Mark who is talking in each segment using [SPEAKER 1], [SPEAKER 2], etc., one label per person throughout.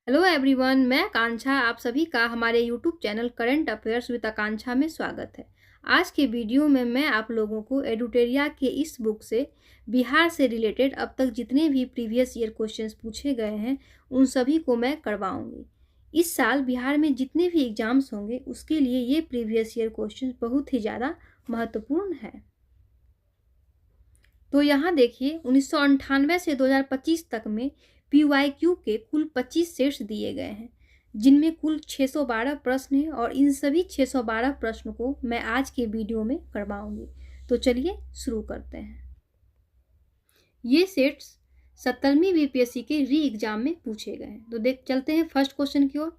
[SPEAKER 1] Hello everyone, मैं आकांक्षा आप सभी का हमारे YouTube channel current affairs with Akanksha में स्वागत है। आज के वीडियो में मैं आप लोगों को एडुटेरिया के इस बुक से बिहार से रिलेटेड अब तक जितने भी प्रीवियस ईयर क्वेश्चंस पूछे गए हैं उन सभी को मैं करवाऊंगी। इस साल बिहार में जितने भी एग्जाम्स होंगे उसके लिए ये प्रीवियस ईयर क्वेश्चन बहुत ही ज़्यादा महत्वपूर्ण है। तो यहाँ देखिए 1998 से 2025 तक में PYQ के कुल 25 सेट्स दिए गए हैं, जिनमें कुल 612 प्रश्न हैं और इन सभी 612 प्रश्न को मैं आज के वीडियो में करवाऊंगी। तो चलिए शुरू करते हैं। ये सेट्स 70वीं BPSC के री एग्जाम में पूछे गए हैं। तो देख चलते हैं फर्स्ट क्वेश्चन की ओर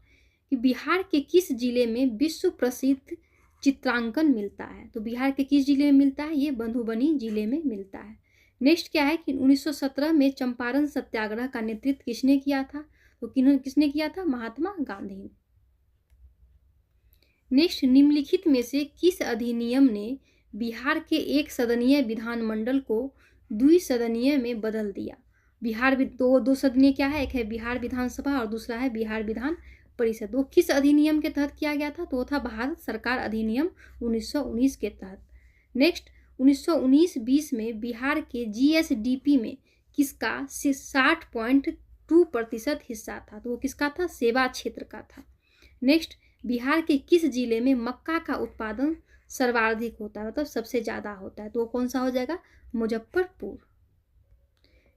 [SPEAKER 1] कि बिहार के किस जिले में विश्व प्रसिद्ध चित्रांकन मिलता है। तो बिहार के किस जिले में मिलता है? ये मधुबनी जिले में मिलता है। नेक्स्ट क्या है कि 1917 में चंपारण सत्याग्रह का नेतृत्व किसने किया था? तो किसने किया था? महात्मा गांधी ने। नेक्स्ट, निम्नलिखित में से किस अधिनियम ने बिहार के एक सदनीय विधानमंडल को द्विसदनीय में बदल दिया? बिहार दो सदनीय क्या है? एक है बिहार विधानसभा और दूसरा है बिहार विधान परिषद। वो किस अधिनियम के तहत किया गया था? तो वो था भारत सरकार अधिनियम 1919 के तहत। नेक्स्ट, 1919-20 में बिहार के GSDP में किसका 60.2% हिस्सा था? तो वो किसका था? सेवा क्षेत्र का था। नेक्स्ट, बिहार के किस जिले में मक्का का उत्पादन सर्वाधिक होता है, मतलब सबसे ज्यादा होता है? तो वो कौन सा हो जाएगा? मुजफ्फरपुर।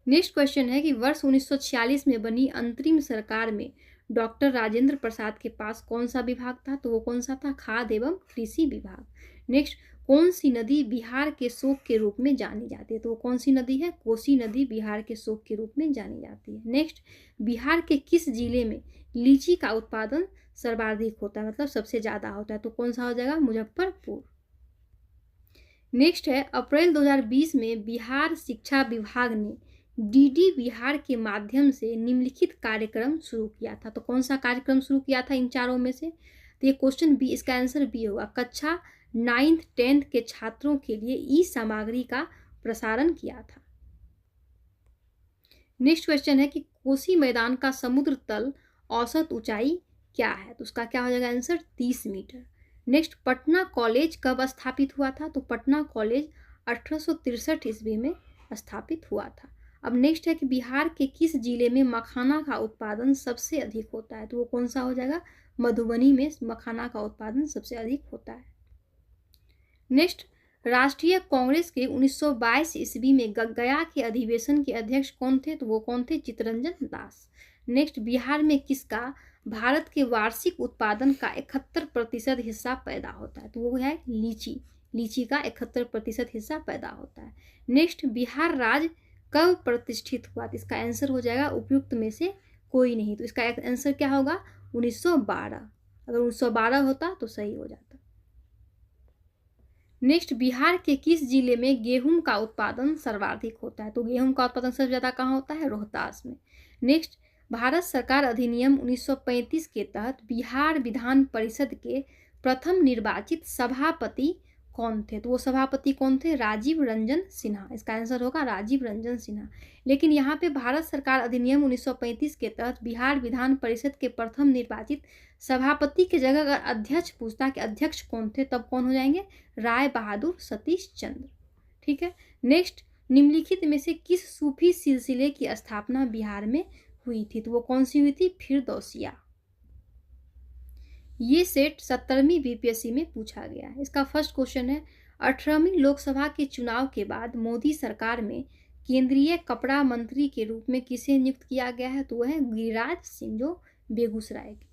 [SPEAKER 1] नेक्स्ट क्वेश्चन है कि वर्ष 1946 में बनी अंतरिम सरकार में डॉक्टर राजेंद्र प्रसाद के पास कौन सा विभाग था? तो वो कौन सा था? खाद्य एवं कृषि विभाग। नेक्स्ट, कौन सी नदी बिहार के शोक के रूप में जानी जाती है? तो वो कौन सी नदी है? कोसी नदी बिहार के शोक के रूप में जानी जाती है। नेक्स्ट, बिहार के किस जिले में लीची का उत्पादन सर्वाधिक होता है, मतलब सबसे ज्यादा होता है? तो कौन सा हो जाएगा? मुजफ्फरपुर। नेक्स्ट है, अप्रैल 2020 में बिहार शिक्षा विभाग ने DD बिहार के माध्यम से निम्नलिखित कार्यक्रम शुरू किया था। तो कौन सा कार्यक्रम शुरू किया था इन चारों में से? तो ये क्वेश्चन बी, इसका आंसर बी होगा। कक्षा 9th 10th के छात्रों के लिए ई सामग्री का प्रसारण किया था। नेक्स्ट क्वेश्चन है कि कोसी मैदान का समुद्र तल औसत ऊंचाई क्या है? तो उसका क्या हो जाएगा answer? 30 metre. Next, Patna college कब स्थापित हुआ था? तो पटना कॉलेज 1863 ईस्वी में स्थापित हुआ था। अब नेक्स्ट है कि बिहार के किस जिले में मखाना का उत्पादन सबसे अधिक होता है? तो वो कौन सा हो जाएगा? मधुबनी में मखाना का उत्पादन सबसे अधिक होता है। नेक्स्ट, राष्ट्रीय कांग्रेस के 1922 ईस्वी में गया के अधिवेशन के अध्यक्ष कौन थे? तो वो कौन थे? चित्तरंजन दास। नेक्स्ट, बिहार में किसका भारत के वार्षिक उत्पादन का 71% हिस्सा पैदा होता है? तो वो है लीची। लीची का 71% हिस्सा पैदा होता है। नेक्स्ट, बिहार राज्य कब प्रतिष्ठित हुआ? तो इसका आंसर हो जाएगा उपयुक्त में से कोई नहीं। तो इसका आंसर क्या होगा? 1912। अगर 1912 होता तो सही हो जाता। नेक्स्ट, बिहार के किस जिले में गेहूं का उत्पादन सर्वाधिक होता है? तो गेहूं का उत्पादन सबसे ज्यादा कहाँ होता है? रोहतास में। नेक्स्ट, भारत सरकार अधिनियम 1935 के तहत बिहार विधान परिषद के प्रथम निर्वाचित सभापति कौन थे? तो वो सभापति कौन थे? राजीव रंजन सिन्हा। इसका आंसर होगा राजीव रंजन सिन्हा। लेकिन यहाँ पे भारत सरकार अधिनियम 1935 के तहत बिहार विधान परिषद के प्रथम निर्वाचित सभापति की जगह अगर अध्यक्ष पूछता कि अध्यक्ष कौन थे, तब कौन हो जाएंगे? राय बहादुर सतीश चंद्र। ठीक है। नेक्स्ट, निम्नलिखित में से किस सूफी सिलसिले की स्थापना बिहार में हुई थी? तो वो कौन सी हुई थी? फिरदौसिया। ये सेट 70वीं BPSC में पूछा गया है। इसका फर्स्ट क्वेश्चन है, 18वीं लोकसभा के चुनाव के बाद मोदी सरकार में केंद्रीय कपड़ा मंत्री के रूप में किसे नियुक्त किया गया है? तो वह है गिरिराज सिंह, जो बेगूसराय के।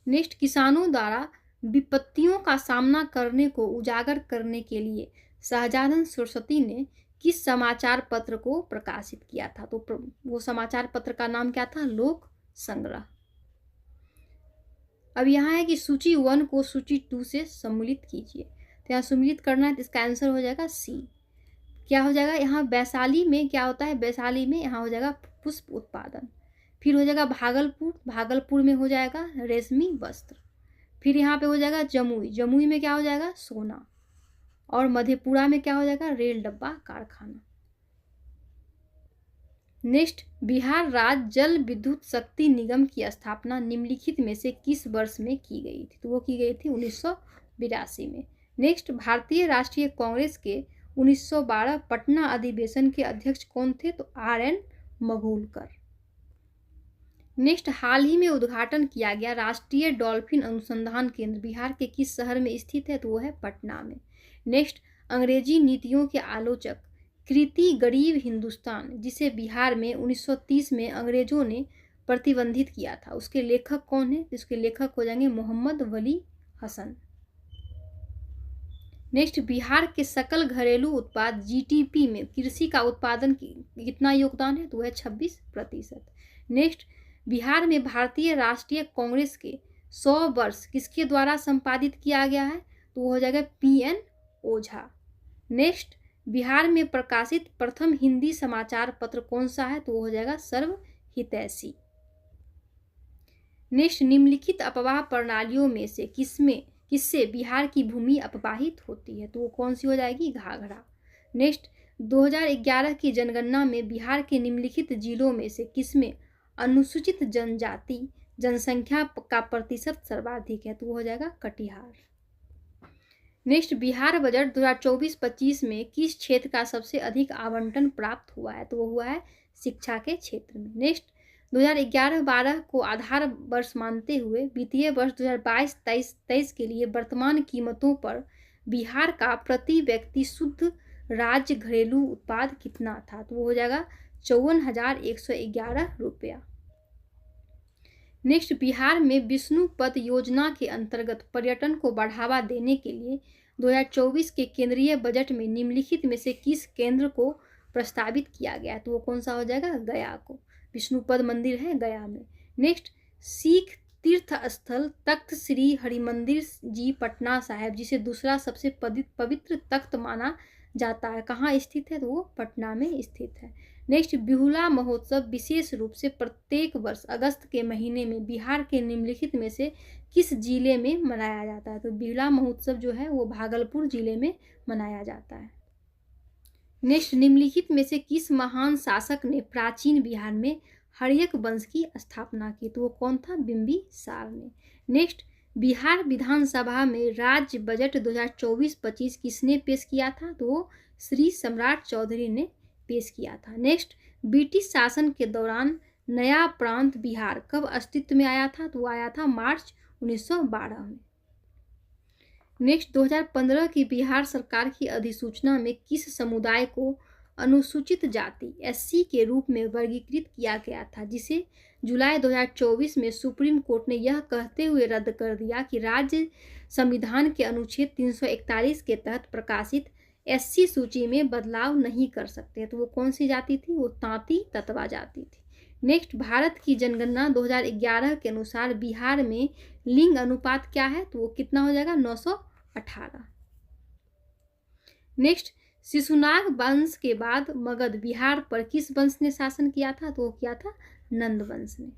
[SPEAKER 1] नेक्स्ट, किसानों द्वारा विपत्तियों का सामना करने को उजागर करने के लिए शहजादा सरस्वती ने किस समाचार पत्र को प्रकाशित किया था? तो वो समाचार पत्र का नाम क्या था? लोक संग्रह। अब यहाँ है कि सूची 1 को सूची 2 से सम्मिलित कीजिए। तो यहाँ सम्मिलित करना है तो इसका आंसर हो जाएगा सी। क्या हो जाएगा? यहाँ वैशाली में क्या होता है? वैशाली में यहाँ हो जाएगा पुष्प उत्पादन। फिर हो जाएगा भागलपुर, भागलपुर में हो जाएगा रेशमी वस्त्र। फिर यहाँ पे हो जाएगा जमुई, जमुई में क्या हो जाएगा? सोना। और मधेपुरा में क्या हो जाएगा? रेल डब्बा कारखाना। नेक्स्ट, बिहार राज्य जल विद्युत शक्ति निगम की स्थापना निम्नलिखित में से किस वर्ष में की गई थी? तो वो की गई थी 1982 में। नेक्स्ट, भारतीय राष्ट्रीय कांग्रेस के 1912 पटना अधिवेशन के अध्यक्ष कौन थे? तो RN मघुलकर। नेक्स्ट, हाल ही में उद्घाटन किया गया राष्ट्रीय डॉल्फिन अनुसंधान केंद्र बिहार के किस शहर में स्थित है? तो वो है पटना में। नेक्स्ट, अंग्रेजी नीतियों के आलोचक कृति गरीब हिंदुस्तान, जिसे बिहार में 1930 में अंग्रेजों ने प्रतिबंधित किया था, उसके लेखक कौन है? इसके लेखक हो जाएंगे मोहम्मद वली हसन। नेक्स्ट, बिहार के सकल घरेलू उत्पाद GDP में कृषि का उत्पादन कितना योगदान है? तो वह 26%। नेक्स्ट, बिहार में भारतीय राष्ट्रीय कांग्रेस के 100 वर्ष किसके द्वारा संपादित किया गया है? तो वो हो जाएगा PN ओझा। नेक्स्ट, बिहार में प्रकाशित प्रथम हिंदी समाचार पत्र कौन सा है? तो वो हो जाएगा सर्व हितैषी। नेक्स्ट, निम्नलिखित अपवाह प्रणालियों में से किससे बिहार की भूमि अपवाहित होती है? तो वो कौन सी हो जाएगी? घाघरा। नेक्स्ट, 2011 की जनगणना में बिहार के निम्नलिखित जिलों में से किसमें अनुसूचित जनजाति जनसंख्या का प्रतिशत सर्वाधिक है? तो वो हो जाएगा कटिहार। नेक्स्ट, बिहार बजट 2024-25 में किस क्षेत्र का सबसे अधिक आवंटन प्राप्त हुआ है? तो वो हुआ है शिक्षा के क्षेत्र में। नेक्स्ट, 2011-12 को आधार वर्ष मानते हुए वित्तीय वर्ष 2022-23 के लिए वर्तमान कीमतों पर बिहार का प्रति व्यक्ति शुद्ध राज्य घरेलू उत्पाद कितना था? तो वो हो जाएगा 54,111 रुपया। नेक्स्ट, बिहार में विष्णुपद योजना के अंतर्गत पर्यटन को बढ़ावा देने के लिए 2024 के केंद्रीय बजट में निम्नलिखित में से किस केंद्र को प्रस्तावित किया गया? तो वो कौन सा हो जाएगा? गया को। विष्णुपद मंदिर है गया में। नेक्स्ट, सिख तीर्थ स्थल तख्त श्री हरिमंदिर जी पटना साहिब, जिसे दूसरा सबसे पवित्र तख्त माना जाता है, कहाँ स्थित है? तो वो पटना में स्थित है। नेक्स्ट, बिहुला महोत्सव विशेष रूप से प्रत्येक वर्ष अगस्त के महीने में बिहार के निम्नलिखित में से किस जिले में मनाया जाता है? तो बिहुला महोत्सव जो है वो भागलपुर जिले में मनाया जाता है। नेक्स्ट, निम्नलिखित में से किस महान शासक ने प्राचीन बिहार में हर्यक वंश की स्थापना की? तो वो कौन था? बिंबिसार ने। नेक्स्ट, बिहार विधानसभा में राज्य बजट 2024-25 किसने पेश किया था? तो वो श्री सम्राट चौधरी ने पेश किया था। नेक्स्ट, ब्रिटिश शासन के दौरान नया प्रांत बिहार कब अस्तित्व में आया था? तो वो आया था मार्च 1912 में। नेक्स्ट, 2015 की बिहार सरकार की अधिसूचना में किस समुदाय को अनुसूचित जाति SC के रूप में वर्गीकृत किया गया था, जिसे जुलाई 2024 में सुप्रीम कोर्ट ने यह कहते हुए रद्द कर दिया कि राज्य संविधान के अनुच्छेद 341 के तहत प्रकाशित SC सूची में बदलाव नहीं कर सकते? तो वो कौन सी जाति थी? वो तांती ततवा जाति थी। नेक्स्ट, भारत की जनगणना 2011 के अनुसार बिहार में लिंग अनुपात क्या है? तो वो कितना हो जाएगा? 918। नेक्स्ट, शिशुनाग वंश के बाद मगध बिहार पर किस वंश ने शासन किया था? तो वो किया था नंद वंश ने।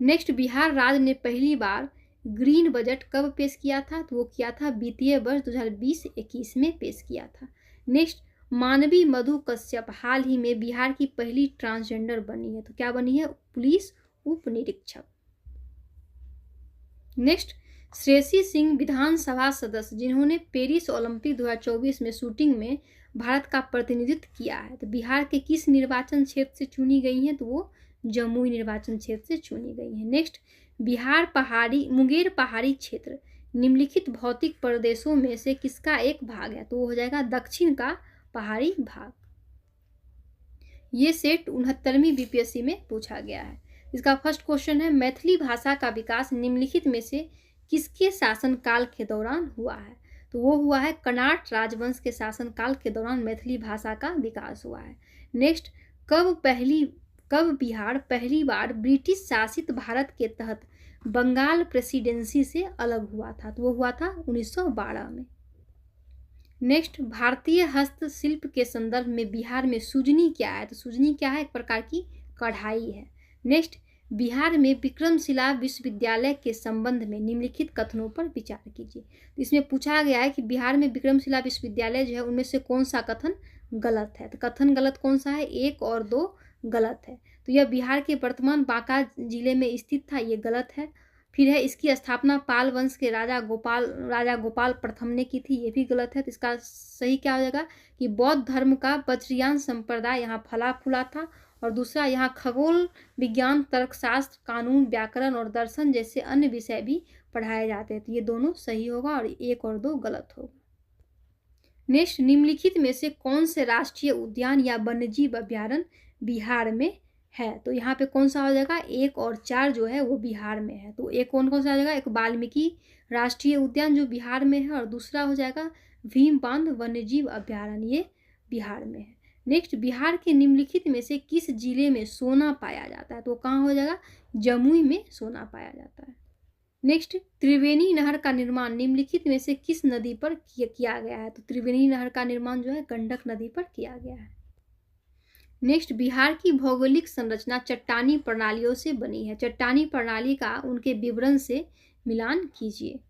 [SPEAKER 1] नेक्स्ट, बिहार राज्य ने पहली बार ग्रीन बजट कब पेश किया था? तो वो किया था वित्तीय वर्ष 2020-21 में पेश किया था। नेक्स्ट, मानवी मधु कश्यप हाल ही में बिहार की पहली ट्रांसजेंडर बनी है, तो क्या बनी है? पुलिस उप निरीक्षक। नेक्स्ट, श्रेयसी सिंह विधानसभा सदस्य जिन्होंने पेरिस ओलंपिक 2024 में शूटिंग में भारत का प्रतिनिधित्व किया है, तो बिहार के किस निर्वाचन क्षेत्र से चुनी गई हैं? तो वो जमुई निर्वाचन क्षेत्र से चुनी गई हैं। नेक्स्ट, मुंगेर पहाड़ी क्षेत्र निम्नलिखित भौतिक प्रदेशों में से किसका एक भाग है? तो वो हो जाएगा दक्षिण का पहाड़ी भाग। ये सेट 69वीं BPSC में पूछा गया है। इसका फर्स्ट क्वेश्चन है, मैथिली भाषा का विकास निम्नलिखित में से किसके शासनकाल के दौरान हुआ है? तो वो हुआ है कनाट राजवंश के शासनकाल के दौरान मैथिली भाषा का विकास हुआ है। नेक्स्ट, कब बिहार पहली बार ब्रिटिश शासित भारत के तहत बंगाल प्रेसिडेंसी से अलग हुआ था? तो वो हुआ था 1912 में। नेक्स्ट, भारतीय हस्तशिल्प के संदर्भ में बिहार में सुजनी क्या है? तो सुजनी क्या है? एक प्रकार की कढ़ाई है। नेक्स्ट, बिहार में विक्रमशिला विश्वविद्यालय के संबंध में निम्नलिखित कथनों पर विचार कीजिए। तो इसमें पूछा गया है कि बिहार में विक्रमशिला विश्वविद्यालय जो है उनमें से कौन सा कथन गलत है? तो कथन गलत कौन सा है? 1 और 2 गलत है। तो यह बिहार के वर्तमान बांका जिले में स्थित था, ये गलत है। फिर है इसकी स्थापना पाल वंश के राजा गोपाल प्रथम ने की थी, ये भी गलत है। तो इसका सही क्या हो जाएगा कि बौद्ध धर्म का वज्रयान संप्रदाय यहाँ फला फूला था। और दूसरा, यहाँ खगोल विज्ञान, तर्कशास्त्र, कानून, व्याकरण और दर्शन जैसे अन्य विषय भी पढ़ाए जाते हैं। तो ये दोनों सही होगा और 1 और 2 गलत होगा। नेक्स्ट, निम्नलिखित में से कौन से राष्ट्रीय उद्यान या वन्यजीव अभ्यारण्य बिहार में है? तो यहाँ पे कौन सा हो जाएगा, 1 और 4 जो है वो बिहार में है। तो एक कौन सा हो जाएगा, एक वाल्मीकि राष्ट्रीय उद्यान जो बिहार में है, और दूसरा हो जाएगा भीम बांध वन्यजीव अभ्यारण्य, ये बिहार में है। नेक्स्ट, बिहार के निम्नलिखित में से किस जिले में सोना पाया जाता है? तो कहाँ हो जाएगा, जमुई में सोना पाया जाता है। नेक्स्ट, त्रिवेणी नहर का निर्माण निम्नलिखित में से किस नदी पर किया गया है? तो त्रिवेणी नहर का निर्माण जो है गंडक नदी पर किया गया है। नेक्स्ट, बिहार की भौगोलिक संरचना चट्टानी प्रणालियों से बनी है। चट्टानी प्रणाली का उनके विवरण से मिलान कीजिए।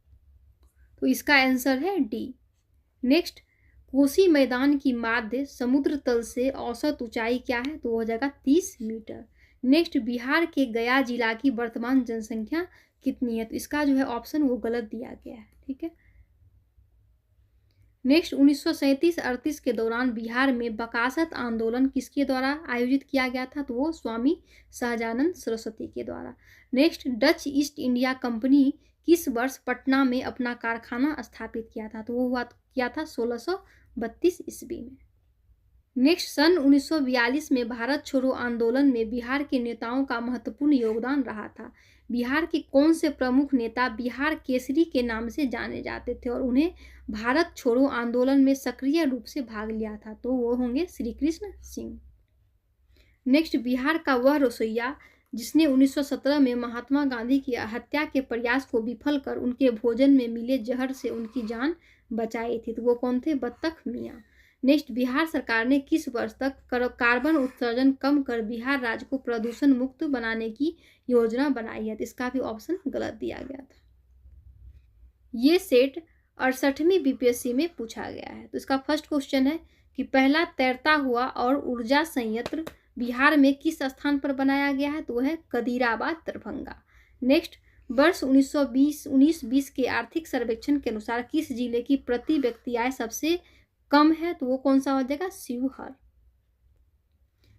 [SPEAKER 1] तो इसका आंसर है डी। नेक्स्ट, कोसी मैदान की माध्य समुद्र तल से औसत ऊंचाई क्या है? तो हो जाएगा 30 मीटर। नेक्स्ट, बिहार के गया जिला की वर्तमान जनसंख्या कितनी है? तो इसका जो है ऑप्शन वो गलत दिया गया है, ठीक है। नेक्स्ट, 1937-38 के दौरान बिहार में बकासत आंदोलन किसके द्वारा आयोजित किया गया था? तो वो स्वामी सहजानंद सरस्वती के द्वारा। Next, Dutch east India company किस वर्ष पटना में अपना कारखाना स्थापित किया था? तो वो हुआ किया था 1632 ईस्वी में। नेक्स्ट, सन 1942 में भारत छोड़ो आंदोलन में बिहार के नेताओं का महत्वपूर्ण योगदान रहा था। बिहार के कौन से प्रमुख नेता बिहार केसरी के नाम से जाने जाते थे और उन्हें भारत छोड़ो आंदोलन में सक्रिय रूप से भाग लिया था? तो वो होंगे श्री कृष्ण सिंह। नेक्स्ट, बिहार का वह रसोइया जिसने 1917 में महात्मा गांधी की हत्या के प्रयास को विफल कर उनके भोजन में मिले जहर से उनकी जान बचाई थी? तो वो कौन थे? बत्तख मियाँ। नेक्स्ट, बिहार सरकार ने किस वर्ष तक कार्बन उत्सर्जन कम कर बिहार राज्य को प्रदूषण मुक्त बनाने की योजना बनाई है? तो इसका भी ऑप्शन गलत दिया गया था। ये सेट 68वीं बीपीएससी में पूछा गया है। तो इसका फर्स्ट क्वेश्चन है कि पहला तैरता हुआ और ऊर्जा संयंत्र बिहार में किस स्थान पर बनाया गया है? तो वह है कदीराबाद, दरभंगा। नेक्स्ट, वर्ष 1920 के आर्थिक सर्वेक्षण के अनुसार किस जिले की प्रति व्यक्ति आय सबसे कम है? तो वो कौन सा हो जाएगा? शिवहर।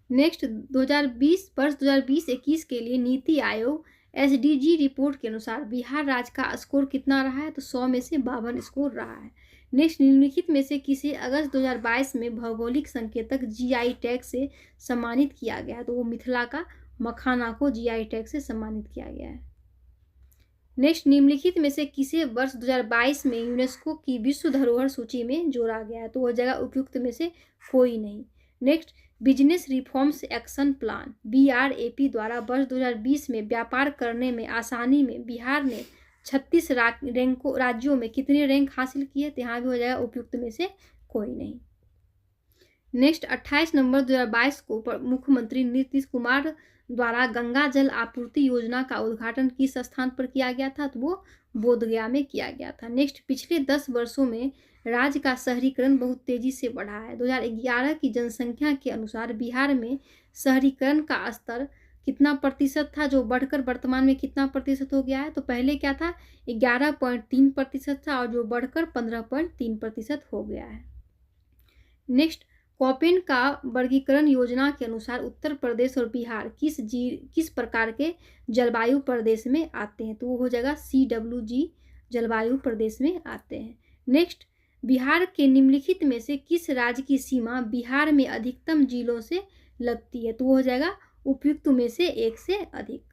[SPEAKER 1] नेक्स्ट, 2020-21 के लिए नीति आयोग SDG रिपोर्ट के अनुसार बिहार राज्य का स्कोर कितना रहा है? तो 100 में से 52 स्कोर रहा है। नेक्स्ट, निम्नलिखित में से किसे अगस्त 2022 में भौगोलिक संकेतक GI टैग से सम्मानित किया गया है? तो वो मिथिला का मखाना को GI टैग से सम्मानित किया गया है। नेक्स्ट, निम्नलिखित में से किसे वर्ष 2022 में यूनेस्को की विश्व धरोहर सूची में जोड़ा गया है? तो वह जगह उपयुक्त में से कोई नहीं। Next, business reforms action plan BRAP द्वारा वर्ष 2020 में व्यापार करने में आसानी में बिहार ने 36 राज्यों में कितने रैंक हासिल किए? तो यहाँ भी हो जाएगा उपयुक्त में से कोई नहीं। नेक्स्ट, 28 नवंबर 2022 को मुख्यमंत्री नीतीश कुमार द्वारा गंगा जल आपूर्ति योजना का उद्घाटन किस स्थान पर किया गया था? तो वो बोधगया में किया गया था। नेक्स्ट, पिछले 10 वर्षों में राज्य का शहरीकरण बहुत तेजी से बढ़ा है। 2011 की जनसंख्या के अनुसार बिहार में शहरीकरण का स्तर कितना प्रतिशत था, जो बढ़कर वर्तमान में कितना प्रतिशत हो गया है? तो पहले क्या था, 11.3% था और जो बढ़कर 15.3% हो गया है। नेक्स्ट, कॉपेन का वर्गीकरण योजना के अनुसार उत्तर प्रदेश और बिहार किस प्रकार के जलवायु प्रदेश में आते हैं? तो वो हो जाएगा CWG जलवायु प्रदेश में आते हैं। नेक्स्ट, बिहार के निम्नलिखित में से किस राज्य की सीमा बिहार में अधिकतम जिलों से लगती है? तो वो हो जाएगा उपयुक्त में से 1 से अधिक।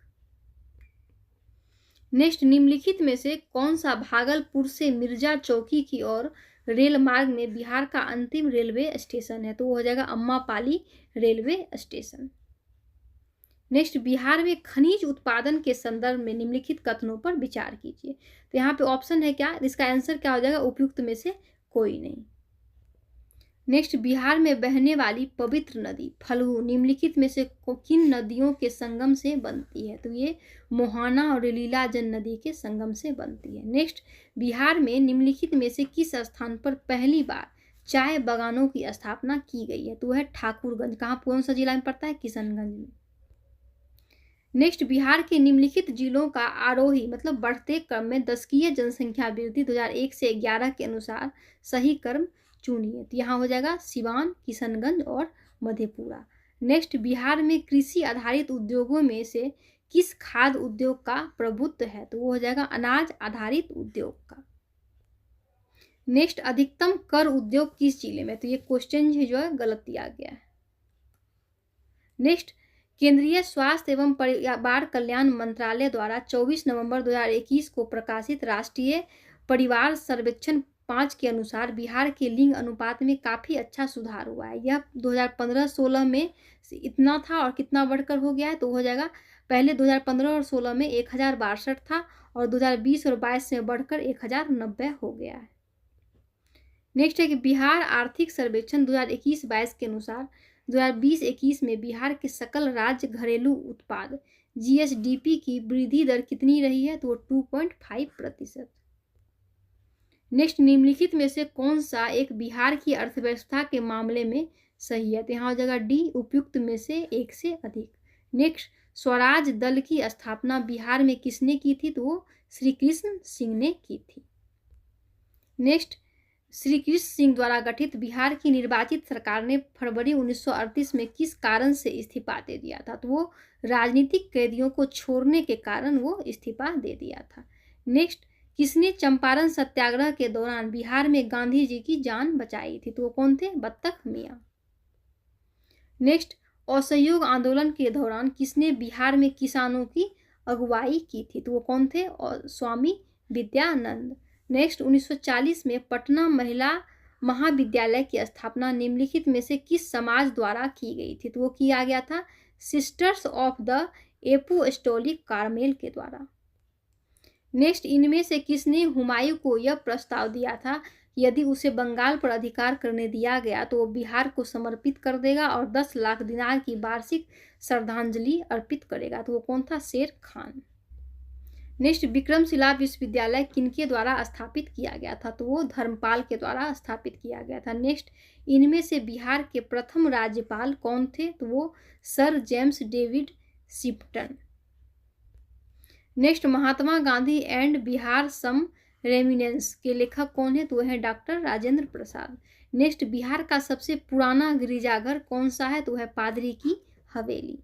[SPEAKER 1] नेक्स्ट, निम्नलिखित में से कौन सा भागलपुर से मिर्जा चौकी की ओर रेल मार्ग में बिहार का अंतिम रेलवे स्टेशन है? तो वो हो जाएगा अम्मापाली रेलवे स्टेशन। नेक्स्ट, बिहार में खनिज उत्पादन के संदर्भ में निम्नलिखित कथनों पर विचार कीजिए। तो यहाँ पे ऑप्शन है क्या, इसका आंसर क्या हो जाएगा? उपयुक्त में से कोई नहीं। नेक्स्ट, बिहार में बहने वाली पवित्र नदी फल्गु निम्नलिखित में से किन नदियों के संगम से बनती है? तो ये मोहाना और लीलाजन नदी के संगम से बनती है। नेक्स्ट, बिहार में निम्नलिखित में से किस स्थान पर पहली बार चाय बागानों की स्थापना की गई है? तो वो है ठाकुरगंज। कहाँ, कौन सा जिला में पड़ता है? किशनगंज में। नेक्स्ट, बिहार के निम्नलिखित जिलों का आरोही मतलब बढ़ते क्रम में दशकीय जनसंख्या वृद्धि 2001 से 11 के अनुसार सही क्रम चुनिए। तो यहाँ हो जाएगा सिवान, किशनगंज और मधेपुरा। नेक्स्ट, बिहार में कृषि आधारित उद्योगों में से किस खाद्य उद्योग का प्रभुत्व है? तो वो हो जाएगा अनाज आधारित उद्योग का। नेक्स्ट, अधिकतम कर उद्योग किस जिले में? तो ये क्वेश्चन जो है गलत दिया गया है। नेक्स्ट, केंद्रीय स्वास्थ्य एवं परिवार कल्याण मंत्रालय द्वारा 24 नवंबर 2021 को प्रकाशित राष्ट्रीय परिवार सर्वेक्षण 5 के अनुसार बिहार के लिंग अनुपात में काफ़ी अच्छा सुधार हुआ है। यह 2015-16 में इतना था और कितना बढ़कर हो गया है? तो हो जाएगा, पहले 2015 और 16 में 1062 था और 2020 और 22 में बढ़कर 1090 हो गया है। नेक्स्ट है कि बिहार आर्थिक सर्वेक्षण 2021-22 के अनुसार 2020-21 में बिहार के सकल राज्य घरेलू उत्पाद GSDP की वृद्धि दर कितनी रही है? तो 2.5%। नेक्स्ट, निम्नलिखित में से कौन सा एक बिहार की अर्थव्यवस्था के मामले में सही है? तो यहाँ हो जाएगा डी, उपयुक्त में से एक से अधिक। नेक्स्ट, स्वराज दल की स्थापना बिहार में किसने की थी? तो वो श्री कृष्ण सिंह ने की थी। नेक्स्ट, श्री कृष्ण सिंह द्वारा गठित बिहार की निर्वाचित सरकार ने फरवरी 1938 में किस कारण से इस्तीफा दे दिया था? तो वो राजनीतिक कैदियों को छोड़ने के कारण वो इस्तीफा दे दिया था। नेक्स्ट, किसने चंपारण सत्याग्रह के दौरान बिहार में गांधी जी की जान बचाई थी? तो वो कौन थे? बत्तख मियाँ। नेक्स्ट, असहयोग आंदोलन के दौरान किसने बिहार में किसानों की अगुवाई की थी? तो वो कौन थे? और स्वामी विद्यानंद। नेक्स्ट, 1940 में पटना महिला महाविद्यालय की स्थापना निम्नलिखित में से किस समाज द्वारा की गई थी? तो वो किया गया था sisters of the apostolic Carmel के द्वारा। नेक्स्ट, इनमें से किसने हुमायूं को यह प्रस्ताव दिया था कि यदि उसे बंगाल पर अधिकार करने दिया गया तो वो बिहार को समर्पित कर देगा और 10 लाख दिनार की वार्षिक श्रद्धांजलि अर्पित करेगा? तो वो कौन था? शेर खान। नेक्स्ट, विक्रमशिला विश्वविद्यालय किनके द्वारा स्थापित किया गया था? तो वो धर्मपाल के द्वारा स्थापित किया गया था। नेक्स्ट, इनमें से बिहार के प्रथम राज्यपाल कौन थे? तो वो sir James David Sifton. Next, Mahatma Gandhi and Bihar some reminiscences के लेखक कौन है? तो वह है डॉक्टर राजेंद्र प्रसाद। नेक्स्ट, बिहार का सबसे पुराना गिरिजाघर कौन सा है? तो वह पादरी की हवेली।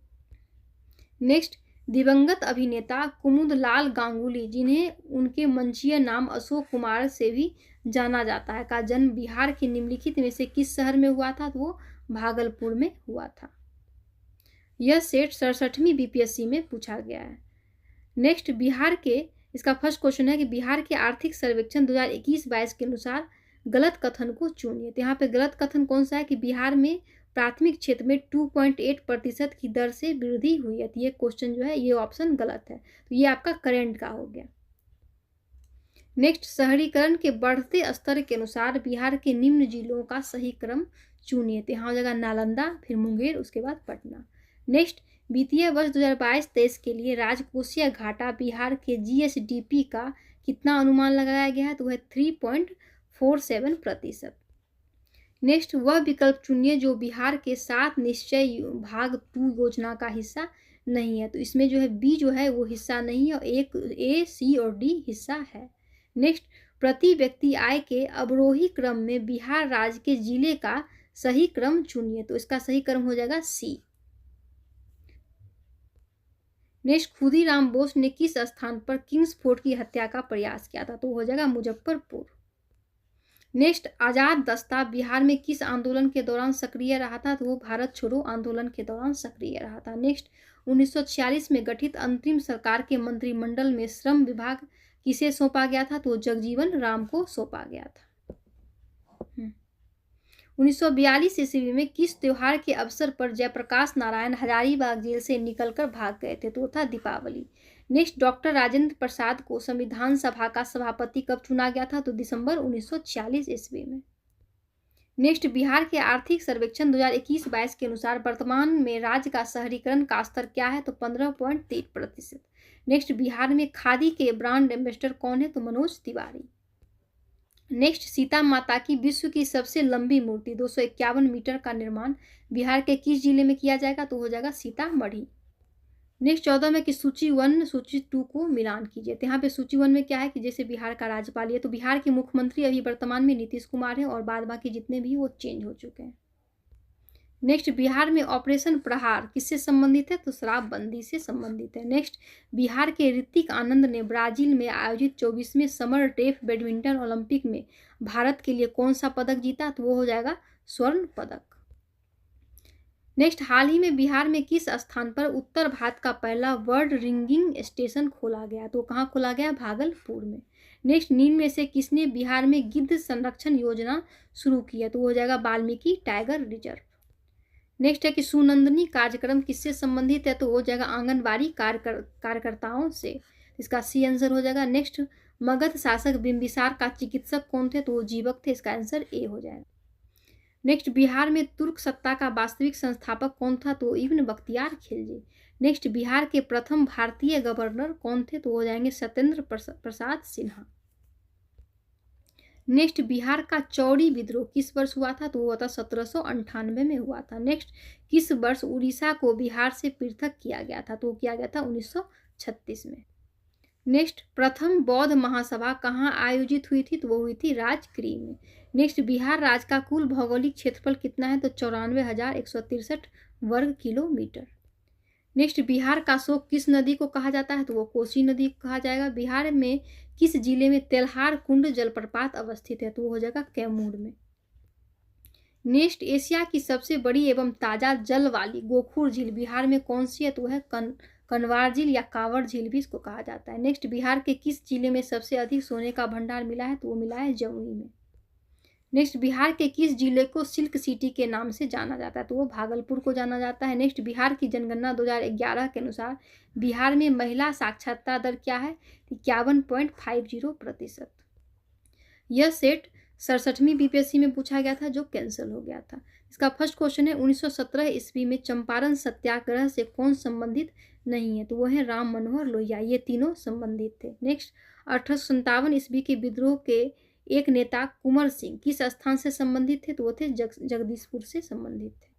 [SPEAKER 1] नेक्स्ट, दिवंगत अभिनेता कुमुदलाल गांगुली, जिन्हें उनके मंचीय नाम अशोक कुमार से भी जाना जाता है, का जन्म बिहार के निम्नलिखित में से किस शहर में हुआ था? तो वो भागलपुर में हुआ था। यह सेट 67वीं BPSC में पूछा गया है। नेक्स्ट, बिहार के, इसका फर्स्ट क्वेश्चन है कि बिहार के आर्थिक सर्वेक्षण 2021-22 के अनुसार गलत कथन को चुनिए। तो यहाँ पे गलत कथन कौन सा है? कि बिहार में प्राथमिक क्षेत्र में 2.8% की दर से वृद्धि हुई है। तो ये क्वेश्चन जो है, ये ऑप्शन गलत है। तो ये आपका करंट का हो गया। नेक्स्ट, शहरीकरण के बढ़ते स्तर के अनुसार बिहार के निम्न जिलों का सही क्रम चुनिए। तो यहाँ हो जाएगा नालंदा, फिर मुंगेर, उसके बाद पटना। नेक्स्ट, वित्तीय वर्ष 2022-23 के लिए राजकोषीय घाटा बिहार के GSDP का कितना अनुमान लगाया गया है? तो वह 3.47%। नेक्स्ट, वह विकल्प चुनिए जो बिहार के 7 निश्चय भाग 2 योजना का हिस्सा नहीं है। तो इसमें जो है बी जो है वो हिस्सा नहीं है और एक A, C और D हिस्सा है। नेक्स्ट, प्रति व्यक्ति आय के अवरोही क्रम में बिहार राज्य के जिले का सही क्रम चुनिए। तो इसका सही क्रम हो जाएगा C। नेक्स्ट, खुदीराम बोस ने किस स्थान पर किंग्स फोर्ट की हत्या का प्रयास किया था? तो हो जाएगा मुजफ्फरपुर। नेक्स्ट, आजाद दस्ता बिहार में किस आंदोलन के दौरान सक्रिय रहा था? तो वो भारत छोड़ो आंदोलन के दौरान सक्रिय रहा था। नेक्स्ट, 1946 में गठित अंतरिम सरकार के मंत्रिमंडल में श्रम विभाग किसे सौंपा गया था? तो जगजीवन राम को सौंपा गया था। 1942 ईस्वी में किस त्योहार के अवसर पर जयप्रकाश नारायण हजारीबाग जेल से निकलकर भाग गए थे? तो था दीपावली। नेक्स्ट, डॉक्टर राजेंद्र प्रसाद को संविधान सभा का सभापति कब चुना गया था? तो दिसंबर 1946 ईस्वी में। नेक्स्ट, बिहार के आर्थिक सर्वेक्षण 2021-22 के अनुसार वर्तमान में राज्य का शहरीकरण का स्तर क्या है? तो 15.3%। नेक्स्ट, बिहार में खादी के ब्रांड एम्बेसडर कौन है? तो मनोज तिवारी। नेक्स्ट, सीता माता की विश्व की सबसे लंबी मूर्ति 251 मीटर का निर्माण बिहार के किस जिले में किया जाएगा? तो हो जाएगा सीतामढ़ी। नेक्स्ट 14 में कि सूची 1 सूची 2 को मिलान कीजिए। तो यहाँ पे सूची 1 में क्या है कि जैसे बिहार का राज्यपाल है, तो बिहार के मुख्यमंत्री अभी वर्तमान में नीतीश कुमार है और बाद बाकी जितने भी वो चेंज हो चुके हैं। नेक्स्ट, बिहार में ऑपरेशन प्रहार किससे संबंधित है? तो शराबबंदी से संबंधित है। नेक्स्ट, बिहार के ऋतिक आनंद ने ब्राजील में आयोजित 24वें समर टेफ बैडमिंटन ओलंपिक में भारत के लिए कौन सा पदक जीता? तो वो हो जाएगा स्वर्ण पदक। नेक्स्ट, हाल ही में बिहार में किस स्थान पर उत्तर भारत का पहला वर्ल्ड रिंगिंग स्टेशन खोला गया? तो कहाँ खोला गया? भागलपुर में। नेक्स्ट, निम्न में से किसने बिहार में गिद्ध संरक्षण योजना शुरू की है? तो वो हो जाएगा वाल्मीकि टाइगर रिजर्व। नेक्स्ट है कि सुनंदनी कार्यक्रम किससे संबंधित है? तो हो जाएगा आंगनबाड़ी कार्यकर्ताओं से। इसका सी आंसर हो जाएगा। नेक्स्ट, मगध शासक बिंबिसार का चिकित्सक कौन थे? तो वो जीवक थे। इसका आंसर ए हो जाएगा। नेक्स्ट, बिहार में तुर्क सत्ता का वास्तविक संस्थापक कौन था? तो इब्न बख्तियार खिलजी। नेक्स्ट, बिहार के प्रथम भारतीय गवर्नर कौन थे? तो हो जाएंगे सत्येंद्र प्रसाद सिन्हा। नेक्स्ट, बिहार का चौड़ी विद्रोह किस वर्ष हुआ था? तो वो था 1798 में हुआ था। नेक्स्ट, किस वर्ष उड़ीसा को बिहार से पृथक किया गया था? तो किया गया था 1936 में। नेक्स्ट, प्रथम बौद्ध महासभा कहाँ आयोजित हुई थी? तो वो हुई थी राजगृह में। नेक्स्ट, बिहार राज्य का कुल भौगोलिक क्षेत्रफल कितना है? तो 94,163 वर्ग किलोमीटर। नेक्स्ट, बिहार का शोक किस नदी को कहा जाता है? तो वो कोसी नदी को कहा जाएगा। बिहार में किस जिले में तेल्हार कुंड जलप्रपात अवस्थित है? तो वो हो जाएगा कैमूर में। नेक्स्ट, एशिया की सबसे बड़ी एवं ताजा जल वाली गोखुर झील बिहार में कौन सी है? तो है कनवार झील या कांवड़ झील भी इसको कहा जाता है। नेक्स्ट, बिहार के किस जिले में सबसे अधिक सोने का भंडार मिला है? तो वो मिला है जमुई में। नेक्स्ट, बिहार के किस जिले को सिल्क सिटी के नाम से जाना जाता है? तो वो भागलपुर को जाना जाता है। नेक्स्ट, बिहार की जनगणना 2011 के अनुसार बिहार में महिला साक्षरता दर क्या है? 51.50%। यह सेट 67वीं बीपीएससी में पूछा गया था जो कैंसिल हो गया था। इसका फर्स्ट क्वेश्चन है 1917 ईस्वी में चंपारण सत्याग्रह से कौन संबंधित नहीं है? तो वो है राम मनोहर लोहिया। ये तीनों संबंधित थे। नेक्स्ट, 1857 ईस्वी के विद्रोह के एक नेता कुंवर सिंह किस स्थान से संबंधित थे? तो वो थे जगदीशपुर से संबंधित थे।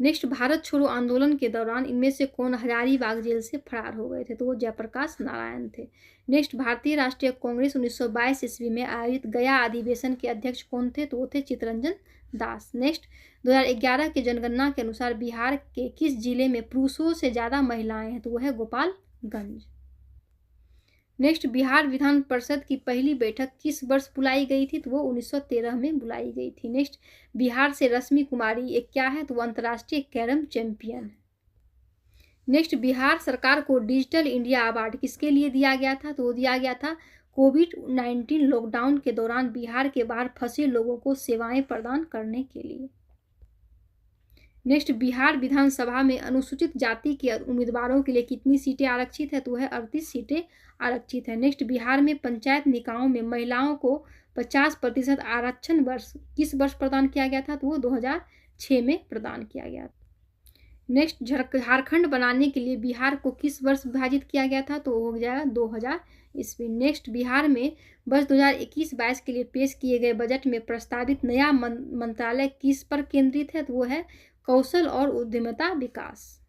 [SPEAKER 1] नेक्स्ट, भारत छोड़ो आंदोलन के दौरान इनमें से कौन हजारीबाग जेल से फरार हो गए थे? तो वो जयप्रकाश नारायण थे। नेक्स्ट, भारतीय राष्ट्रीय कांग्रेस 1922 ईस्वी में आयोजित गया अधिवेशन के अध्यक्ष कौन थे? तो वो थे चित्तरंजन दास। नेक्स्ट, 2011 की जनगणना के अनुसार बिहार के किस जिले में पुरुषों से ज्यादा महिलाएं हैं? तो वो है गोपालगंज। नेक्स्ट, बिहार विधान परिषद की पहली बैठक किस वर्ष बुलाई गई थी? तो वो 1913 में बुलाई गई थी। नेक्स्ट, बिहार से रश्मि कुमारी एक क्या है? तो वो अंतर्राष्ट्रीय कैरम चैंपियन है। नेक्स्ट, बिहार सरकार को डिजिटल इंडिया अवार्ड किसके लिए दिया गया था? तो वो दिया गया था कोविड-19 लॉकडाउन के दौरान बिहार के बाहर फंसे लोगों को सेवाएं प्रदान करने के लिए। नेक्स्ट, बिहार विधानसभा में अनुसूचित जाति के उम्मीदवारों के लिए कितनी सीटें आरक्षित है? तो है 38 सीटें आरक्षित है। नेक्स्ट, बिहार में पंचायत निकायों में महिलाओं को 50% आरक्षण किस वर्ष प्रदान किया गया था? तो वो 2006 में प्रदान किया गया। नेक्स्ट, झारखंड बनाने के लिए बिहार को किस वर्ष विभाजित किया गया था? तो हो जाएगा 2000 ईस्वी। नेक्स्ट, बिहार में वर्ष 2021-22 के लिए पेश किए गए बजट में प्रस्तावित नया मंत्रालय किस पर केंद्रित है? तो वो है कौशल और उद्यमिता विकास।